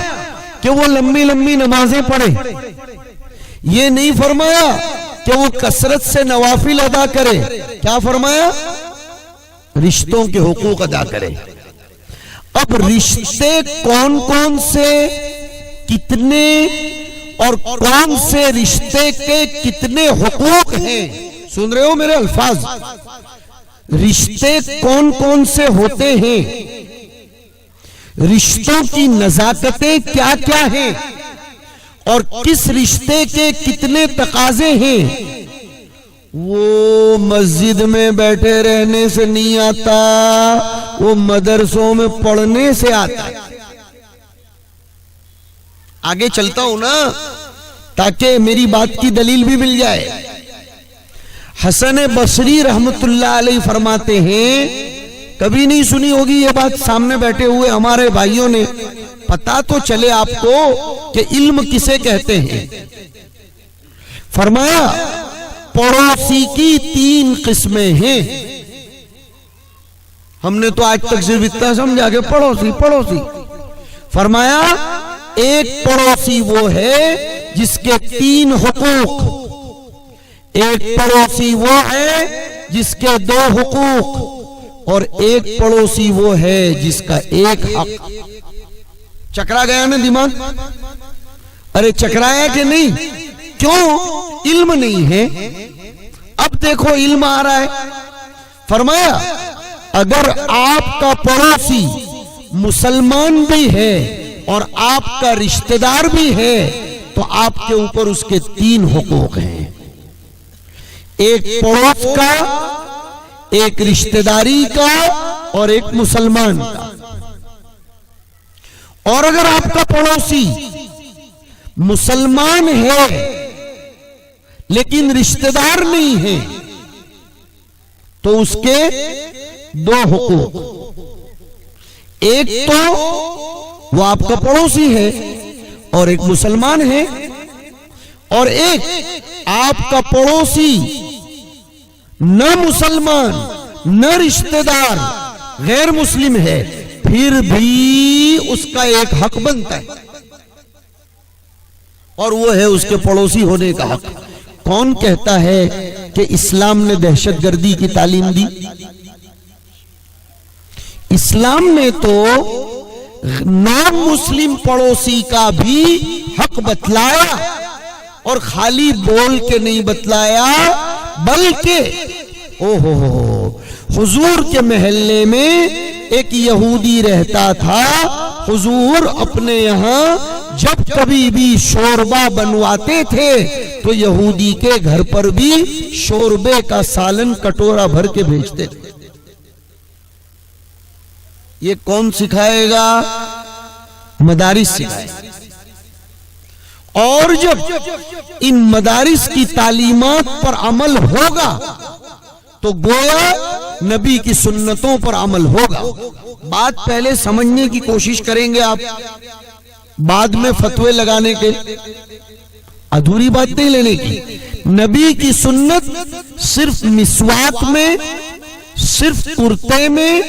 کہ وہ لمبی لمبی نمازیں پڑھے، یہ نہیں فرمایا کہ وہ کثرت سے نوافل ادا کرے، کیا فرمایا؟ رشتوں کے حقوق ادا کرے۔ اب رشتے کون کون سے، کتنے، اور کون سے رشتے کے کتنے حقوق ہیں؟ سن رہے ہو میرے الفاظ؟ رشتے کون کون سے ہوتے ہیں، رشتوں کی نزاکتیں کیا کیا ہیں، اور کس رشتے کے کتنے تقاضے ہیں، وہ مسجد میں بیٹھے رہنے سے نہیں آتا، وہ مدرسوں میں پڑھنے سے آتا ہے۔ آگے چلتا ہوں نا تاکہ میری بات کی دلیل بھی مل جائے۔ حسن بصری رحمت اللہ علیہ فرماتے ہیں، کبھی نہیں سنی ہوگی یہ بات سامنے بیٹھے ہوئے ہمارے بھائیوں نے، پتا تو چلے آپ کو کہ علم کسے کہتے ہیں۔ فرمایا، پڑوسی کی 3 قسمیں ہیں۔ ہم نے تو آج تک صرف اتنا سمجھا کہ پڑوسی پڑوسی. فرمایا ایک پڑوسی وہ ہے جس کے 3 حقوق. ایک پڑوسی وہ ہے جس کے 2 حقوق اور ایک پڑوسی وہ ہے جس کا 1 حق. چکرا گیا نا دماغ؟ ارے چکرایا کہ نہیں؟ کیوں؟ علم نہیں ہے. اب دیکھو علم آ رہا ہے. فرمایا اگر آپ کا پڑوسی مسلمان بھی ہے اور آپ کا رشتہ دار بھی ہے تو آپ کے اوپر اس کے 3 حقوق ہیں. ایک پڑوس کا، ایک رشتہ داری کا اور ایک مسلمان کا. اور اگر آپ کا پڑوسی مسلمان ہے لیکن رشتہ دار نہیں ہے تو اس کے 2 حقوق. ایک تو وہ آپ کا پڑوسی ہے اور ایک مسلمان ہے، اور ایک آپ کا پڑوسی نہ مسلمان نہ رشتہ دار، غیر مسلم ہے، پھر بھی اس کا 1 حق بنتا ہے اور وہ ہے اس کے پڑوسی ہونے کا حق. کون کہتا ہے کہ اسلام نے دہشت گردی کی تعلیم دی؟ اسلام نے تو نان مسلم پڑوسی کا بھی حق بتلایا، اور خالی بول کے نہیں بتلایا بلکہ حضور کے محلے میں ایک یہودی رہتا تھا. حضور اپنے یہاں جب کبھی بھی شوربہ بنواتے تھے تو یہودی کے گھر پر بھی شوربے کا سالن کٹورا بھر کے بھیجتے تھے. یہ کون سکھائے گا؟ مدارس سکھائے گا. اور جب ان مدارس کی تعلیمات پر عمل ہوگا تو گویا نبی کی سنتوں پر عمل ہوگا. بات پہلے سمجھنے کی کوشش کریں گے آپ، بعد میں فتوے لگانے کے. ادھوری بات نہیں لینے کی. نبی کی سنت صرف مسواک میں، صرف کرتے میں،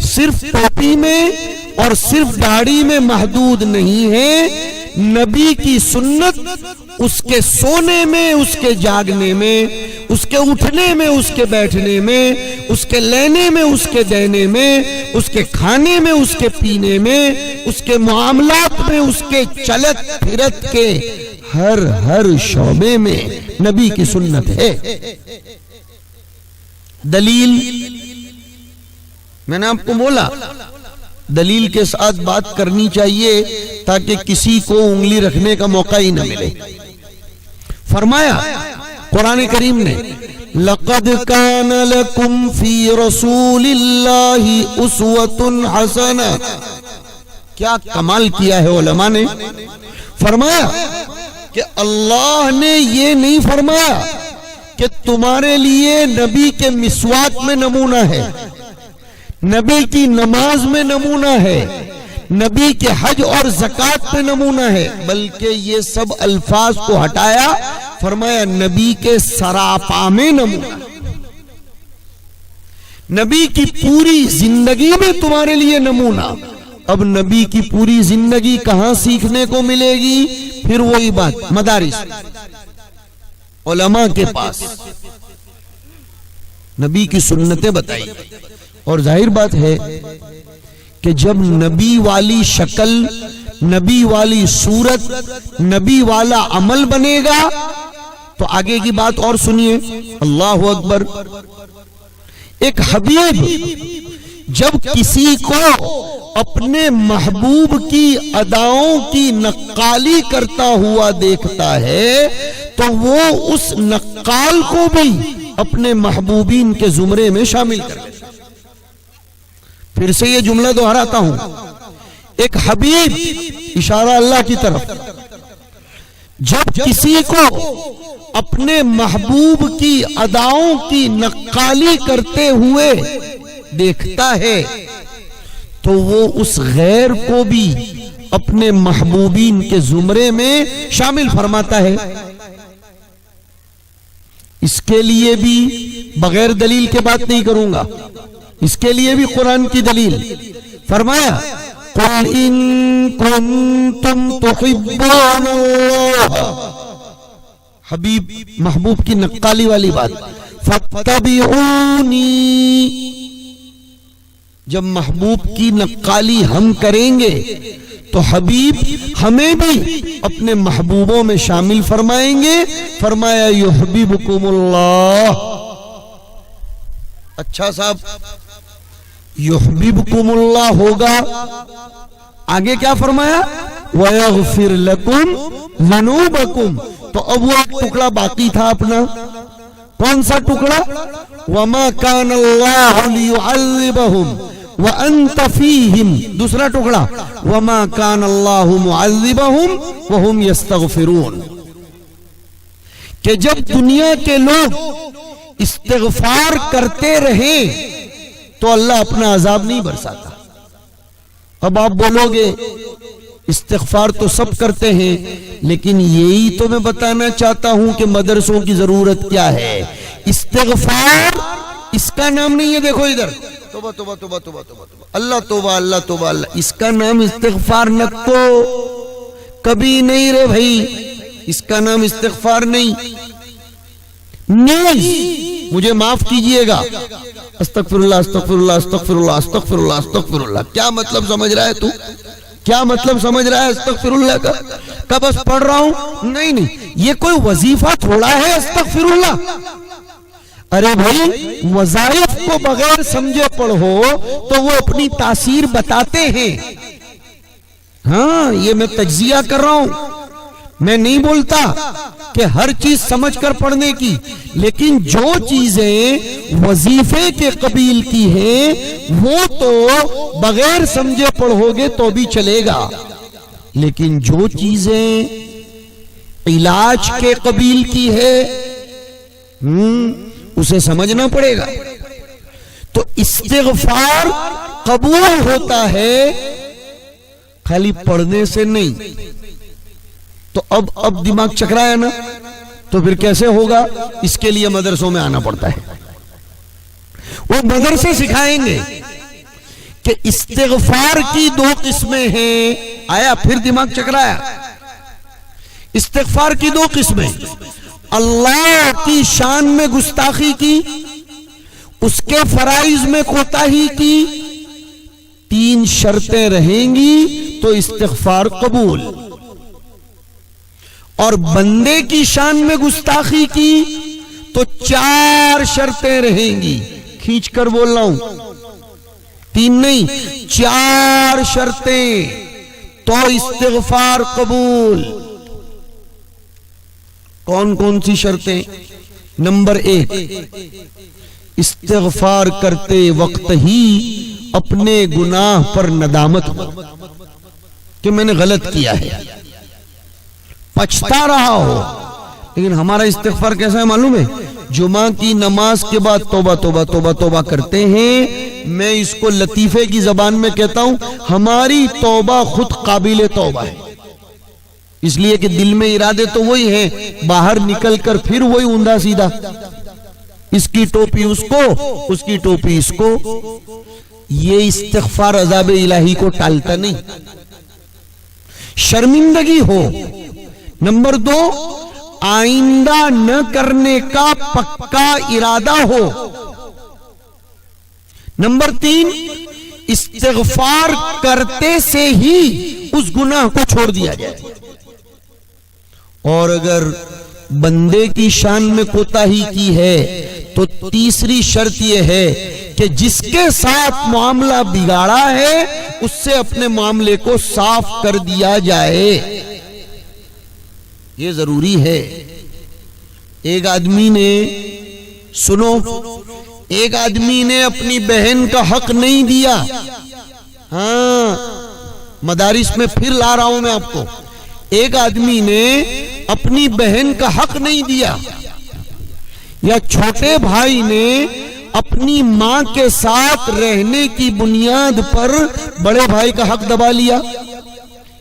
صرف ٹوپی میں اور صرف داڑھی میں محدود نہیں ہے. نبی کی سنت اس کے سونے میں، اس کے جاگنے میں، اس کے اٹھنے میں، اس کے بیٹھنے میں، اس کے لینے میں، اس کے دینے میں، اس کے کھانے میں، اس کے پینے میں، اس کے معاملات میں، اس کے چلت پھرت کے ہر شعبے میں نبی کی سنت ہے. دلیل میں نے آپ کو بولا دلیل کے ساتھ بات کرنی چاہیے تاکہ کسی کو انگلی رکھنے کا موقع ہی نہ ملے. فرمایا قرآن کریم نے لَقَدْ كَانَ لَكُمْ فِي رَسُولِ اللَّهِ أُسْوَةٌ حَسَنَةٌ. کیا کمال کیا ہے علماء نے. فرمایا کہ اللہ نے یہ نہیں فرمایا کہ تمہارے لیے نبی کے مسواک میں نمونہ ہے، نبی کی نماز میں نمونہ ہے، نبی کے حج اور زکوٰۃ میں نمونہ ہے، بلکہ یہ سب الفاظ کو ہٹایا. فرمایا نبی کے سراپا میں نمونہ، نبی کی پوری زندگی میں تمہارے لیے نمونہ. اب نبی کی پوری زندگی کہاں سیکھنے کو ملے گی؟ پھر وہی بات مدارس، علماء کے پاس نبی کی سنتیں بتائی. اور ظاہر بات ہے کہ جب نبی والی شکل، نبی والی صورت، نبی والا عمل بنے گا تو آگے کی بات اور سنیے. اللہ اکبر. ایک حبیب جب کسی کو اپنے محبوب کی اداؤں کی نقالی کرتا ہوا دیکھتا ہے تو وہ اس نقال کو بھی اپنے محبوبین کے زمرے میں شامل کر لیتا. پھر سے یہ جملہ دہراتا ہوں. ایک حبیب، اشارہ اللہ کی طرف، جب کسی کو اپنے محبوب کی اداؤں کی نقالی کرتے ہوئے دیکھتا ہے تو وہ اس غیر کو بھی اپنے محبوبین کے زمرے میں شامل فرماتا ہے. اس کے لیے بھی بغیر دلیل کے بات نہیں کروں گا. اس کے لیے بھی قرآن کی دلیل فرمایا قُلْ إِن كُنتُمْ تُحِبُّونَ اللَّهَ، حبیب محبوب کی نقالی والی بات، فَاتَّبِعُونِي، جب محبوب کی نقالی ہم کریں گے تو حبیب ہمیں بھی اپنے محبوبوں میں شامل فرمائیں گے. فرمایا یحببکم اللہ. اچھا صاحب، یحببکم اللہ ہوگا، آگے کیا فرمایا؟ وَيَغْفِرْ لَكُمْ ذُنُوبَكُمْ. تو اب وہ ایک ٹکڑا باقی تھا اپنا، کون سا ٹکڑا؟ وَمَا كَانَ اللَّهُ لِيُعَذِّبَهُمْ وَأَنْتَ فِيهِمْ. دوسرا ٹکڑا وَمَا كَانَ اللَّهُ مُعَذِّبَهُمْ وَهُمْ يَسْتَغْفِرُونَ. کہ جب دنیا کے لوگ استغفار کرتے رہیں تو اللہ اپنا عذاب نہیں برساتا. اب آپ بولو گے استغفار تو سب کرتے ہیں، لیکن یہی تو میں بتانا چاہتا ہوں کہ مدرسوں کی ضرورت کیا ہے. استغفار اس کا نام نہیں ہے، دیکھو ادھر، توبہ توبہ توبہ توبہ توبہ اللہ توبہ اللہ توبہ اللہ، اس کا نام استغفار نہ تو کبھی نہیں رے بھائی، اس کا نام استغفار نہیں. نیز مجھے معاف کیجئے گا، استغفر اللہ استغفر اللہ استغفر اللہ استغفر اللہ استغفر اللہ. کیا مطلب سمجھ رہا ہے تو؟ کیا مطلب سمجھ رہا ہے استغفر اللہ کا؟ کہ بس پڑھ رہا ہوں؟ نہیں نہیں، یہ کوئی وظیفہ تھوڑا ہے استغفر اللہ. ارے بھائی وظائف کو بغیر سمجھے پڑھو تو وہ اپنی تاثیر بتاتے ہیں. ہاں یہ میں تجزیہ کر رہا ہوں، میں نہیں بولتا کہ ہر چیز سمجھ کر پڑھنے کی، لیکن جو چیزیں وظیفے کے قبیل کی ہیں وہ تو بغیر سمجھے پڑھو گے تو بھی چلے گا، لیکن جو چیزیں علاج کے قبیل کی ہے اسے سمجھنا پڑے گا. تو استغفار قبول ہوتا ہے خالی پڑھنے سے نہیں. تو اب دماغ چکرایا نا، تو پھر کیسے ہوگا؟ اس کے لیے مدرسوں میں آنا پڑتا ہے. وہ مدرسے سکھائیں گے کہ استغفار کی 2 قسمیں ہیں. آیا پھر دماغ چکرایا؟ استغفار کی 2 قسمیں، اللہ کی شان میں گستاخی کی، اس کے فرائض میں کوتاہی کی، 3 شرطیں رہیں گی تو استغفار قبول. اور بندے کی شان میں گستاخی کی تو 4 شرطیں رہیں گی. کھینچ کر بول رہا ہوں، 3 نہیں 4 شرطیں تو استغفار قبول. کون کون سی شرطیں؟ نمبر 1، استغفار کرتے وقت ہی اپنے گناہ پر ندامت ہو کہ میں نے غلط کیا ہے، پچھتا رہا ہو. لیکن ہمارا استغفار کیسا ہے معلوم ہے؟ جمعہ کی نماز کے بعد توبہ توبہ توبہ توبہ کرتے ہیں. میں اس کو لطیفے کی زبان میں کہتا ہوں، ہماری توبہ خود قابل توبہ ہے، اس لیے کہ دل میں ارادے تو وہی ہیں، باہر نکل کر پھر وہی اوندا سیدھا، اس کی ٹوپی اس کو، اس کی ٹوپی اس کو. یہ استغفار عذاب الہی کو ٹالتا نہیں. شرمندگی ہو. نمبر 2، آئندہ نہ کرنے کا پکا ارادہ ہو. نمبر 3، استغفار کرتے سے ہی اس گناہ کو چھوڑ دیا جائے. اور اگر بندے کی شان میں کوتاہی کی ہے تو تیسری شرط یہ ہے کہ جس کے ساتھ معاملہ بگاڑا ہے اس سے اپنے معاملے کو صاف کر دیا جائے. یہ ضروری ہے. ایک آدمی نے، سنو، ایک آدمی نے اپنی بہن کا حق نہیں دیا. ہاں مدارس میں پھر لا رہا ہوں میں آپ کو. ایک آدمی نے اپنی بہن کا حق نہیں دیا، یا چھوٹے بھائی نے اپنی ماں کے ساتھ رہنے کی بنیاد پر بڑے بھائی کا حق دبا لیا،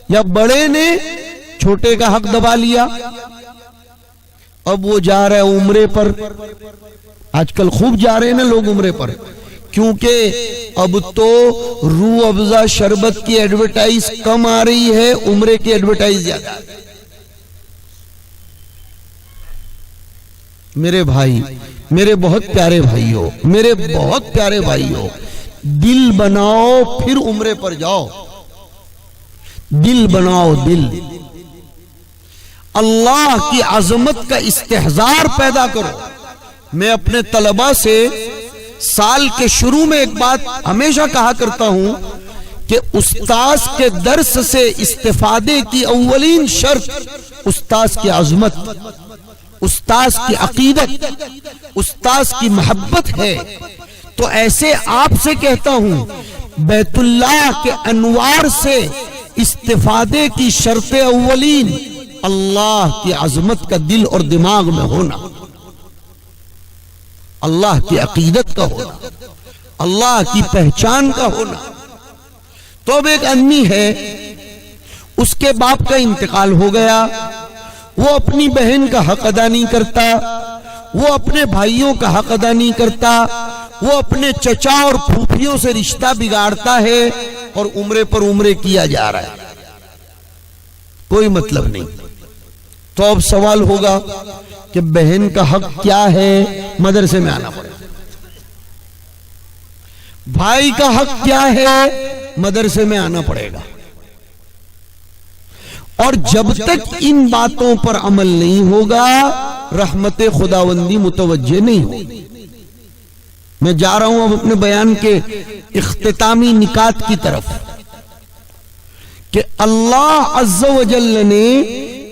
یا بڑے نے چھوٹے کا حق دبا لیا. اب وہ جا رہا ہے عمرے پر. آج کل خوب جا رہے ہیں نا لوگ عمرے پر. کیونکہ اب تو روح افزا شربت کی ایڈورٹائز کم آ رہی ہے، عمرے کی ایڈورٹائز زیادہ۔ میرے بھائی، میرے بہت پیارے بھائیوں، میرے بہت پیارے بھائیوں، دل بناؤ پھر عمرے پر جاؤ۔ دل بناؤ، دل، اللہ کی عظمت کا استحضار پیدا کرو۔ میں اپنے طلباء سے سال کے شروع میں ایک بات ہمیشہ کہا کرتا ہوں کہ استاذ کے درس سے استفادے کی اولین شرط استاذ کی عظمت، استاذ کی عقیدت، استاذ کی محبت ہے۔ تو ایسے آپ سے کہتا ہوں، بیت اللہ کے انوار سے استفادے کی شرط اولین اللہ کی عظمت کا دل اور دماغ میں ہونا، اللہ کی عقیدت کا ہونا، اللہ کی پہچان کا ہونا۔ تو اب ایک آدمی ہے، اس کے باپ کا انتقال ہو گیا، وہ اپنی بہن کا حق ادا نہیں کرتا، وہ اپنے بھائیوں کا حق ادا نہیں کرتا، وہ اپنے چچا اور پھوپھیوں سے رشتہ بگاڑتا ہے، اور عمرے پر عمرے کیا جا رہا ہے، کوئی مطلب نہیں۔ تو اب سوال ہوگا کہ بہن کا حق کیا ہے؟ مدرسے میں آنا پڑے گا۔ بھائی کا حق کیا ہے؟ مدرسے میں آنا پڑے گا۔ اور جب تک ان باتوں پر عمل نہیں ہوگا، رحمت خداوندی متوجہ نہیں ہوگی۔ میں جا رہا ہوں اب اپنے بیان کے اختتامی نکات کی طرف، کہ اللہ عز و جل نے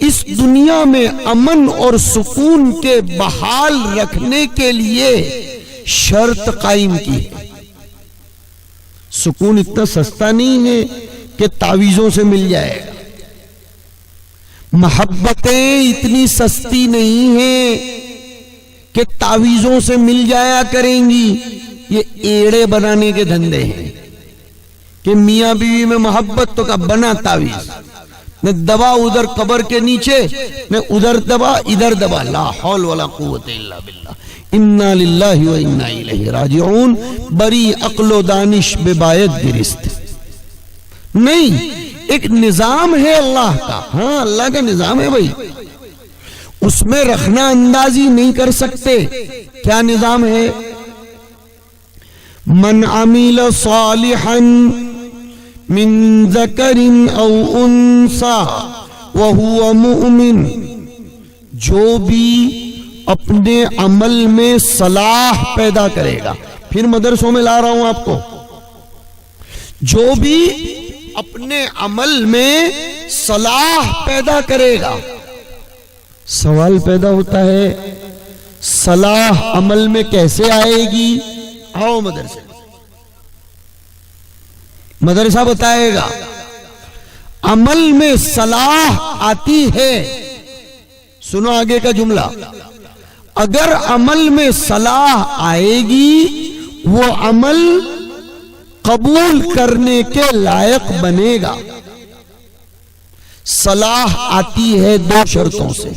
اس دنیا میں امن اور سکون کے بحال رکھنے کے لیے شرط قائم کی ہے۔ سکون اتنا سستا نہیں ہے کہ تعویذوں سے مل جائے گا، محبتیں اتنی سستی نہیں ہیں کہ تعویذوں سے مل جایا کریں گی۔ یہ ایڑے بنانے کے دھندے ہیں کہ میاں بیوی میں محبت تو کا بنا تعویذ، نہ دبا ادھر قبر کے نیچے، نہ ادھر دبا ادھر دبا، لا حول ولا قوت الا باللہ، انا للہ و انا الیہ راجعون، بری عقل و دانش بباید گرست۔ نہیں، ایک نظام ہے اللہ کا، ہاں اللہ کا نظام ہے بھائی، اس میں رکھنا اندازی نہیں کر سکتے۔ کیا نظام ہے؟ من عمل صالحا من ذکر او انثى وهو مؤمن، جو بھی اپنے عمل میں صلاح پیدا کرے گا، پھر مدرسوں میں لا رہا ہوں آپ کو، جو بھی اپنے عمل میں صلاح پیدا کرے گا۔ سوال پیدا ہوتا ہے، صلاح عمل میں کیسے آئے گی؟ آؤ مدرسے، مدرسہ بتائے گا۔ عمل میں صلاح آتی ہے، سنو آگے کا جملہ، اگر عمل میں صلاح آئے گی، وہ عمل قبول کرنے کے لائق بنے گا۔ صلاح آتی ہے دو شرطوں سے،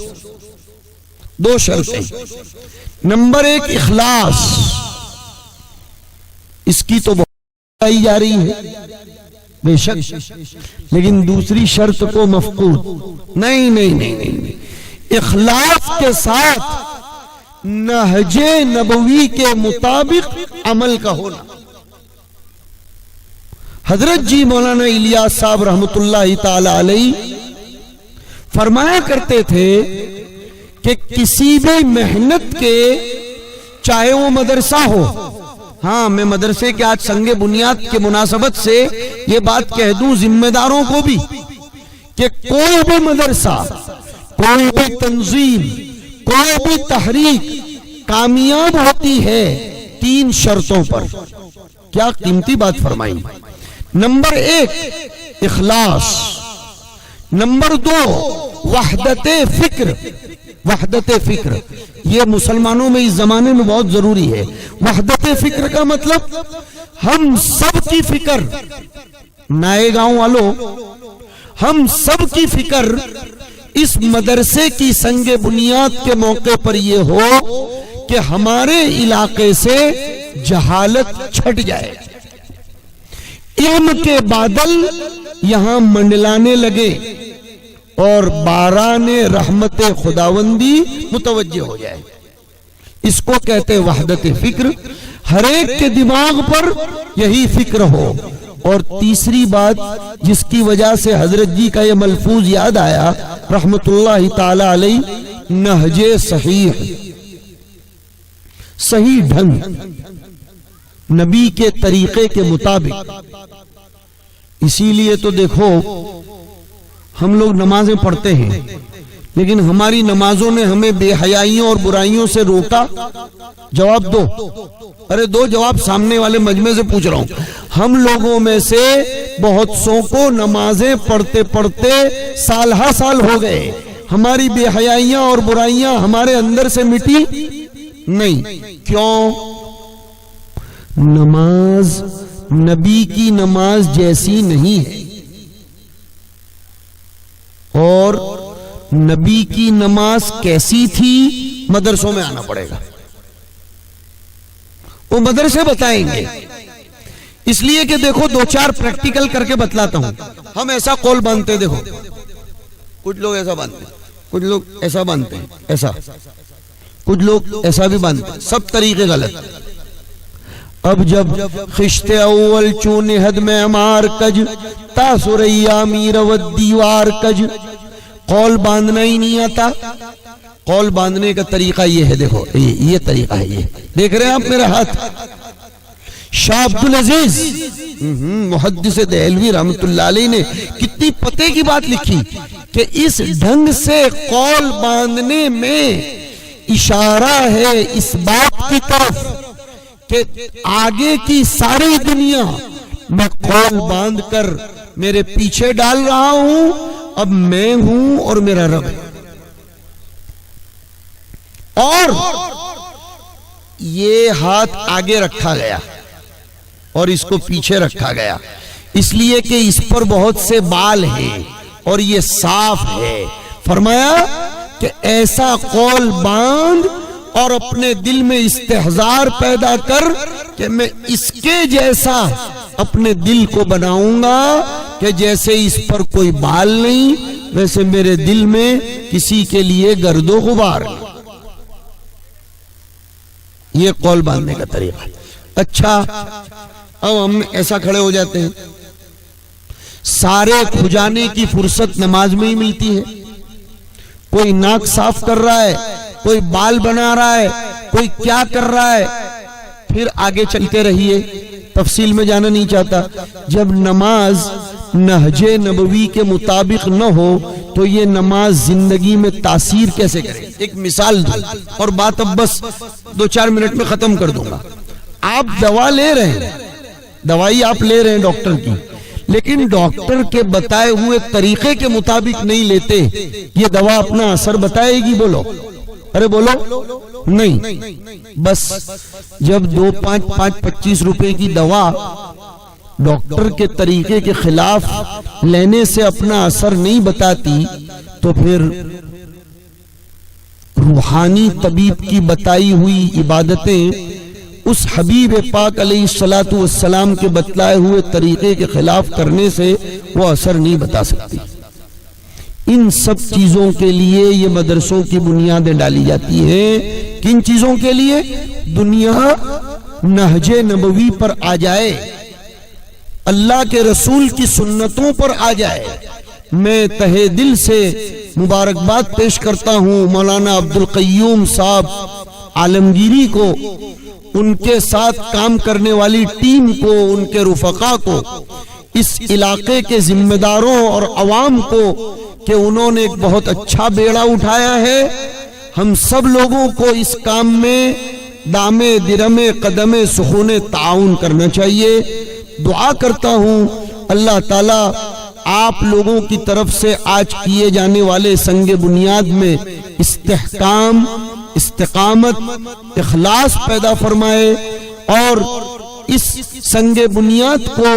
دو شرطیں۔ نمبر ایک، اخلاص، اس کی تو بہت آئی جا رہی ہے بے شک، لیکن دوسری شرط کو مفقود نہیں نہیں نہیں نہیں، اخلاص کے ساتھ نہج نبوی کے مطابق عمل کا ہونا۔ حضرت جی مولانا الیاس صاحب رحمت اللہ تعالی علیہ فرمایا کرتے تھے کہ کسی بھی محنت کے، چاہے وہ مدرسہ ہو، ہاں میں مدرسے کے آج سنگ بنیاد کے مناسبت سے یہ بات کہہ دوں ذمہ داروں کو بھی، کہ کوئی بھی مدرسہ، کوئی بھی تنظیم، کوئی بھی تحریک کامیاب ہوتی ہے تین شرطوں پر۔ کیا قیمتی بات فرمائی۔ نمبر ایک، اخلاص۔ نمبر دو، وحدت فکر۔ وحدت فکر یہ مسلمانوں میں اس زمانے میں بہت ضروری ہے۔ وحدت فکر کا مطلب ہم سب کی فکر، نئے گاؤں والوں، ہم سب کی فکر اس مدرسے کی سنگ بنیاد کے موقع پر یہ ہو کہ ہمارے علاقے سے جہالت چھٹ جائے، علم کے بادل یہاں منڈلانے لگے اور باران رحمت خداوندی متوجہ ہو جائے۔ اس کو کہتے وحدت فکر، ہر ایک کے دماغ پر یہی فکر ہو۔ اور تیسری بات جس کی وجہ سے حضرت جی کا یہ ملفوظ یاد آیا رحمت اللہ تعالی علیہ، نہج صحیح، صحیح ڈھنگ، نبی کے طریقے کے مطابق۔ اسی لیے تو دیکھو ہم لوگ نمازیں پڑھتے ہیں، لیکن ہماری نمازوں نے ہمیں بے حیائیوں اور برائیوں سے روکا؟ جواب دو، ارے دو جواب، سامنے والے مجمع سے پوچھ رہا ہوں۔ ہم لوگوں میں سے بہت سو کو نمازیں پڑھتے پڑھتے سال ہا سال ہو گئے، ہماری بے حیائیاں اور برائیاں ہمارے اندر سے مٹی نہیں۔ کیوں؟ نماز نبی کی نماز جیسی نہیں ہے، اور نبی کی نماز کیسی تھی مدرسوں میں آنا پڑے گا، وہ مدرسے بتائیں گے۔ اس لیے کہ دیکھو دو چار پریکٹیکل کر کے بتلاتا ہوں۔ ہم ایسا قول باندھتے، دیکھو کچھ لوگ ایسا باندھتے ہیں، کچھ لوگ ایسا باندھتے ہیں، ایسا کچھ لوگ ایسا بھی باندھتے ہیں، سب طریقے غلط۔ اب جب خشت اول چون حد میں امار کج تاسریا میر و دیوار کج، قول باندھنا ہی نہیں آتا۔ قول باندھنے کا طریقہ یہ ہے، دیکھو یہ طریقہ ہے، یہ دیکھ رہے ہیں آپ میرا ہاتھ۔ شاہ عبدالعزیز محدث دہلوی رحمت اللہ علیہ نے کتنی پتے کی بات لکھی کہ اس ڈھنگ سے قول باندھنے میں اشارہ ہے اس بات کی طرف کہ آگے کی ساری دنیا میں قول باندھ کر میرے پیچھے ڈال رہا ہوں، اب میں ہوں اور میرا رب ہے۔ اور یہ ہاتھ آگے رکھا گیا اور اس کو پیچھے رکھا گیا، اس لیے کہ اس پر بہت سے بال ہیں اور یہ صاف ہے۔ فرمایا کہ ایسا قول باندھ اور اپنے دل میں استحضار پیدا کر کہ میں اس کے جیسا اپنے دل کو بناؤں گا کہ جیسے اس پر کوئی بال نہیں، ویسے میرے دل میں کسی کے لیے گرد و غبار نہیں۔ یہ قول باندھنے کا طریقہ۔ اچھا اب ہم ایسا کھڑے ہو جاتے ہیں، سارے کھجانے کی فرصت نماز میں ہی ملتی ہے۔ کوئی ناک صاف کر رہا ہے، کوئی بال بنا رہا ہے، کوئی کیا کر رہا ہے، پھر آگے چلتے رہیے، تفصیل میں جانا نہیں چاہتا۔ جب نماز نہج نبوی کے مطابق نہ ہو تو یہ نماز زندگی میں تاثیر کیسے کرے؟ ایک مثال دوں اور بات اب بس 2-4 منٹ میں ختم کر دوں گا۔ آپ دوا لے رہے ہیں، دوائی آپ لے رہے ہیں ڈاکٹر کی، لیکن ڈاکٹر کے بتائے ہوئے طریقے کے مطابق نہیں لیتے، یہ دوا اپنا اثر بتائے گی؟ بولو، ارے بولو نہیں۔ بس جب 25 روپے کی دوا ڈاکٹر کے طریقے کے خلاف لینے سے اپنا اثر نہیں بتاتی تو پھر روحانی طبیب کی بتائی ہوئی عبادتیں اس حبیب پاک علیہ الصلوۃ والسلام کے بتلائے ہوئے طریقے کے خلاف کرنے سے وہ اثر نہیں بتا سکتی۔ ان سب چیزوں کے لیے یہ مدرسوں کی بنیادیں ڈالی جاتی ہیں۔ کن چیزوں کے لیے؟ دنیا نہج نبوی پر آ جائے، اللہ کے رسول کی سنتوں پر آ جائے۔ میں تہہ دل سے مبارکباد پیش کرتا ہوں مولانا عبدالقیوم صاحب عالمگیری کو، ان کے ساتھ کام کرنے والی ٹیم کو، ان کے رفقا کو، اس علاقے کے ذمہ داروں اور عوام کو کہ انہوں نے ایک بہت اچھا بیڑا اٹھایا ہے۔ ہم سب لوگوں کو اس کام میں دامے درمے قدمے سخونے تعاون کرنا چاہیے۔ دعا کرتا ہوں اللہ تعالیٰ آپ لوگوں کی طرف سے آج کیے جانے والے سنگ بنیاد میں استحکام، استقامت، اخلاص پیدا فرمائے اور اس سنگ بنیاد کو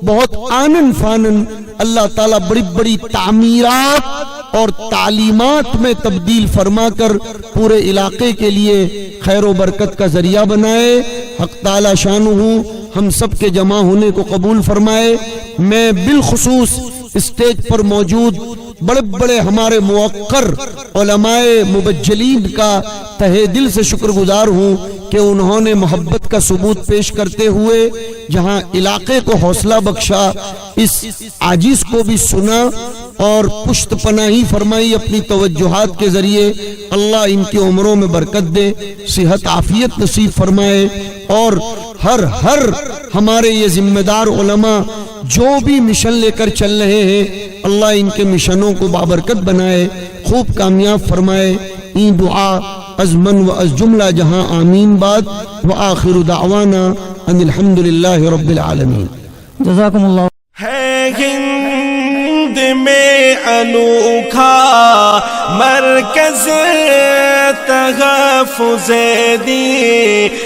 بہت آنن فانن اللہ تعالیٰ بڑی بڑی تعمیرات اور تعلیمات میں تبدیل فرما کر پورے علاقے کے لیے خیر و برکت کا ذریعہ بنائے۔ حق تعالی شانہ ہم سب کے جمع ہونے کو قبول فرمائے۔ میں بالخصوص اسٹیج پر موجود بڑے بڑے ہمارے موقر علماء مبجلین کا تہہ دل سے شکر گزار ہوں کہ انہوں نے محبت کا ثبوت پیش کرتے ہوئے جہاں علاقے کو حوصلہ بخشا، اس عاجز کو بھی سنا اور پشت پناہی فرمائی اپنی توجہات کے ذریعے۔ اللہ ان کی عمروں میں برکت دے، صحت عافیت نصیب فرمائے، اور ہر ہمارے یہ ذمہ دار علماء جو بھی مشن لے کر چل رہے ہیں، اللہ ان کے مشنوں کو بابرکت بنائے، خوب کامیاب فرمائے۔ این دعا از من و از جملہ جہاں آمین بعد، وآخر دعوانا ان الحمدللہ رب العالمین۔ جزاکم اللہ۔ ہے ہند میں انوکھا مرکز تحفظ دین،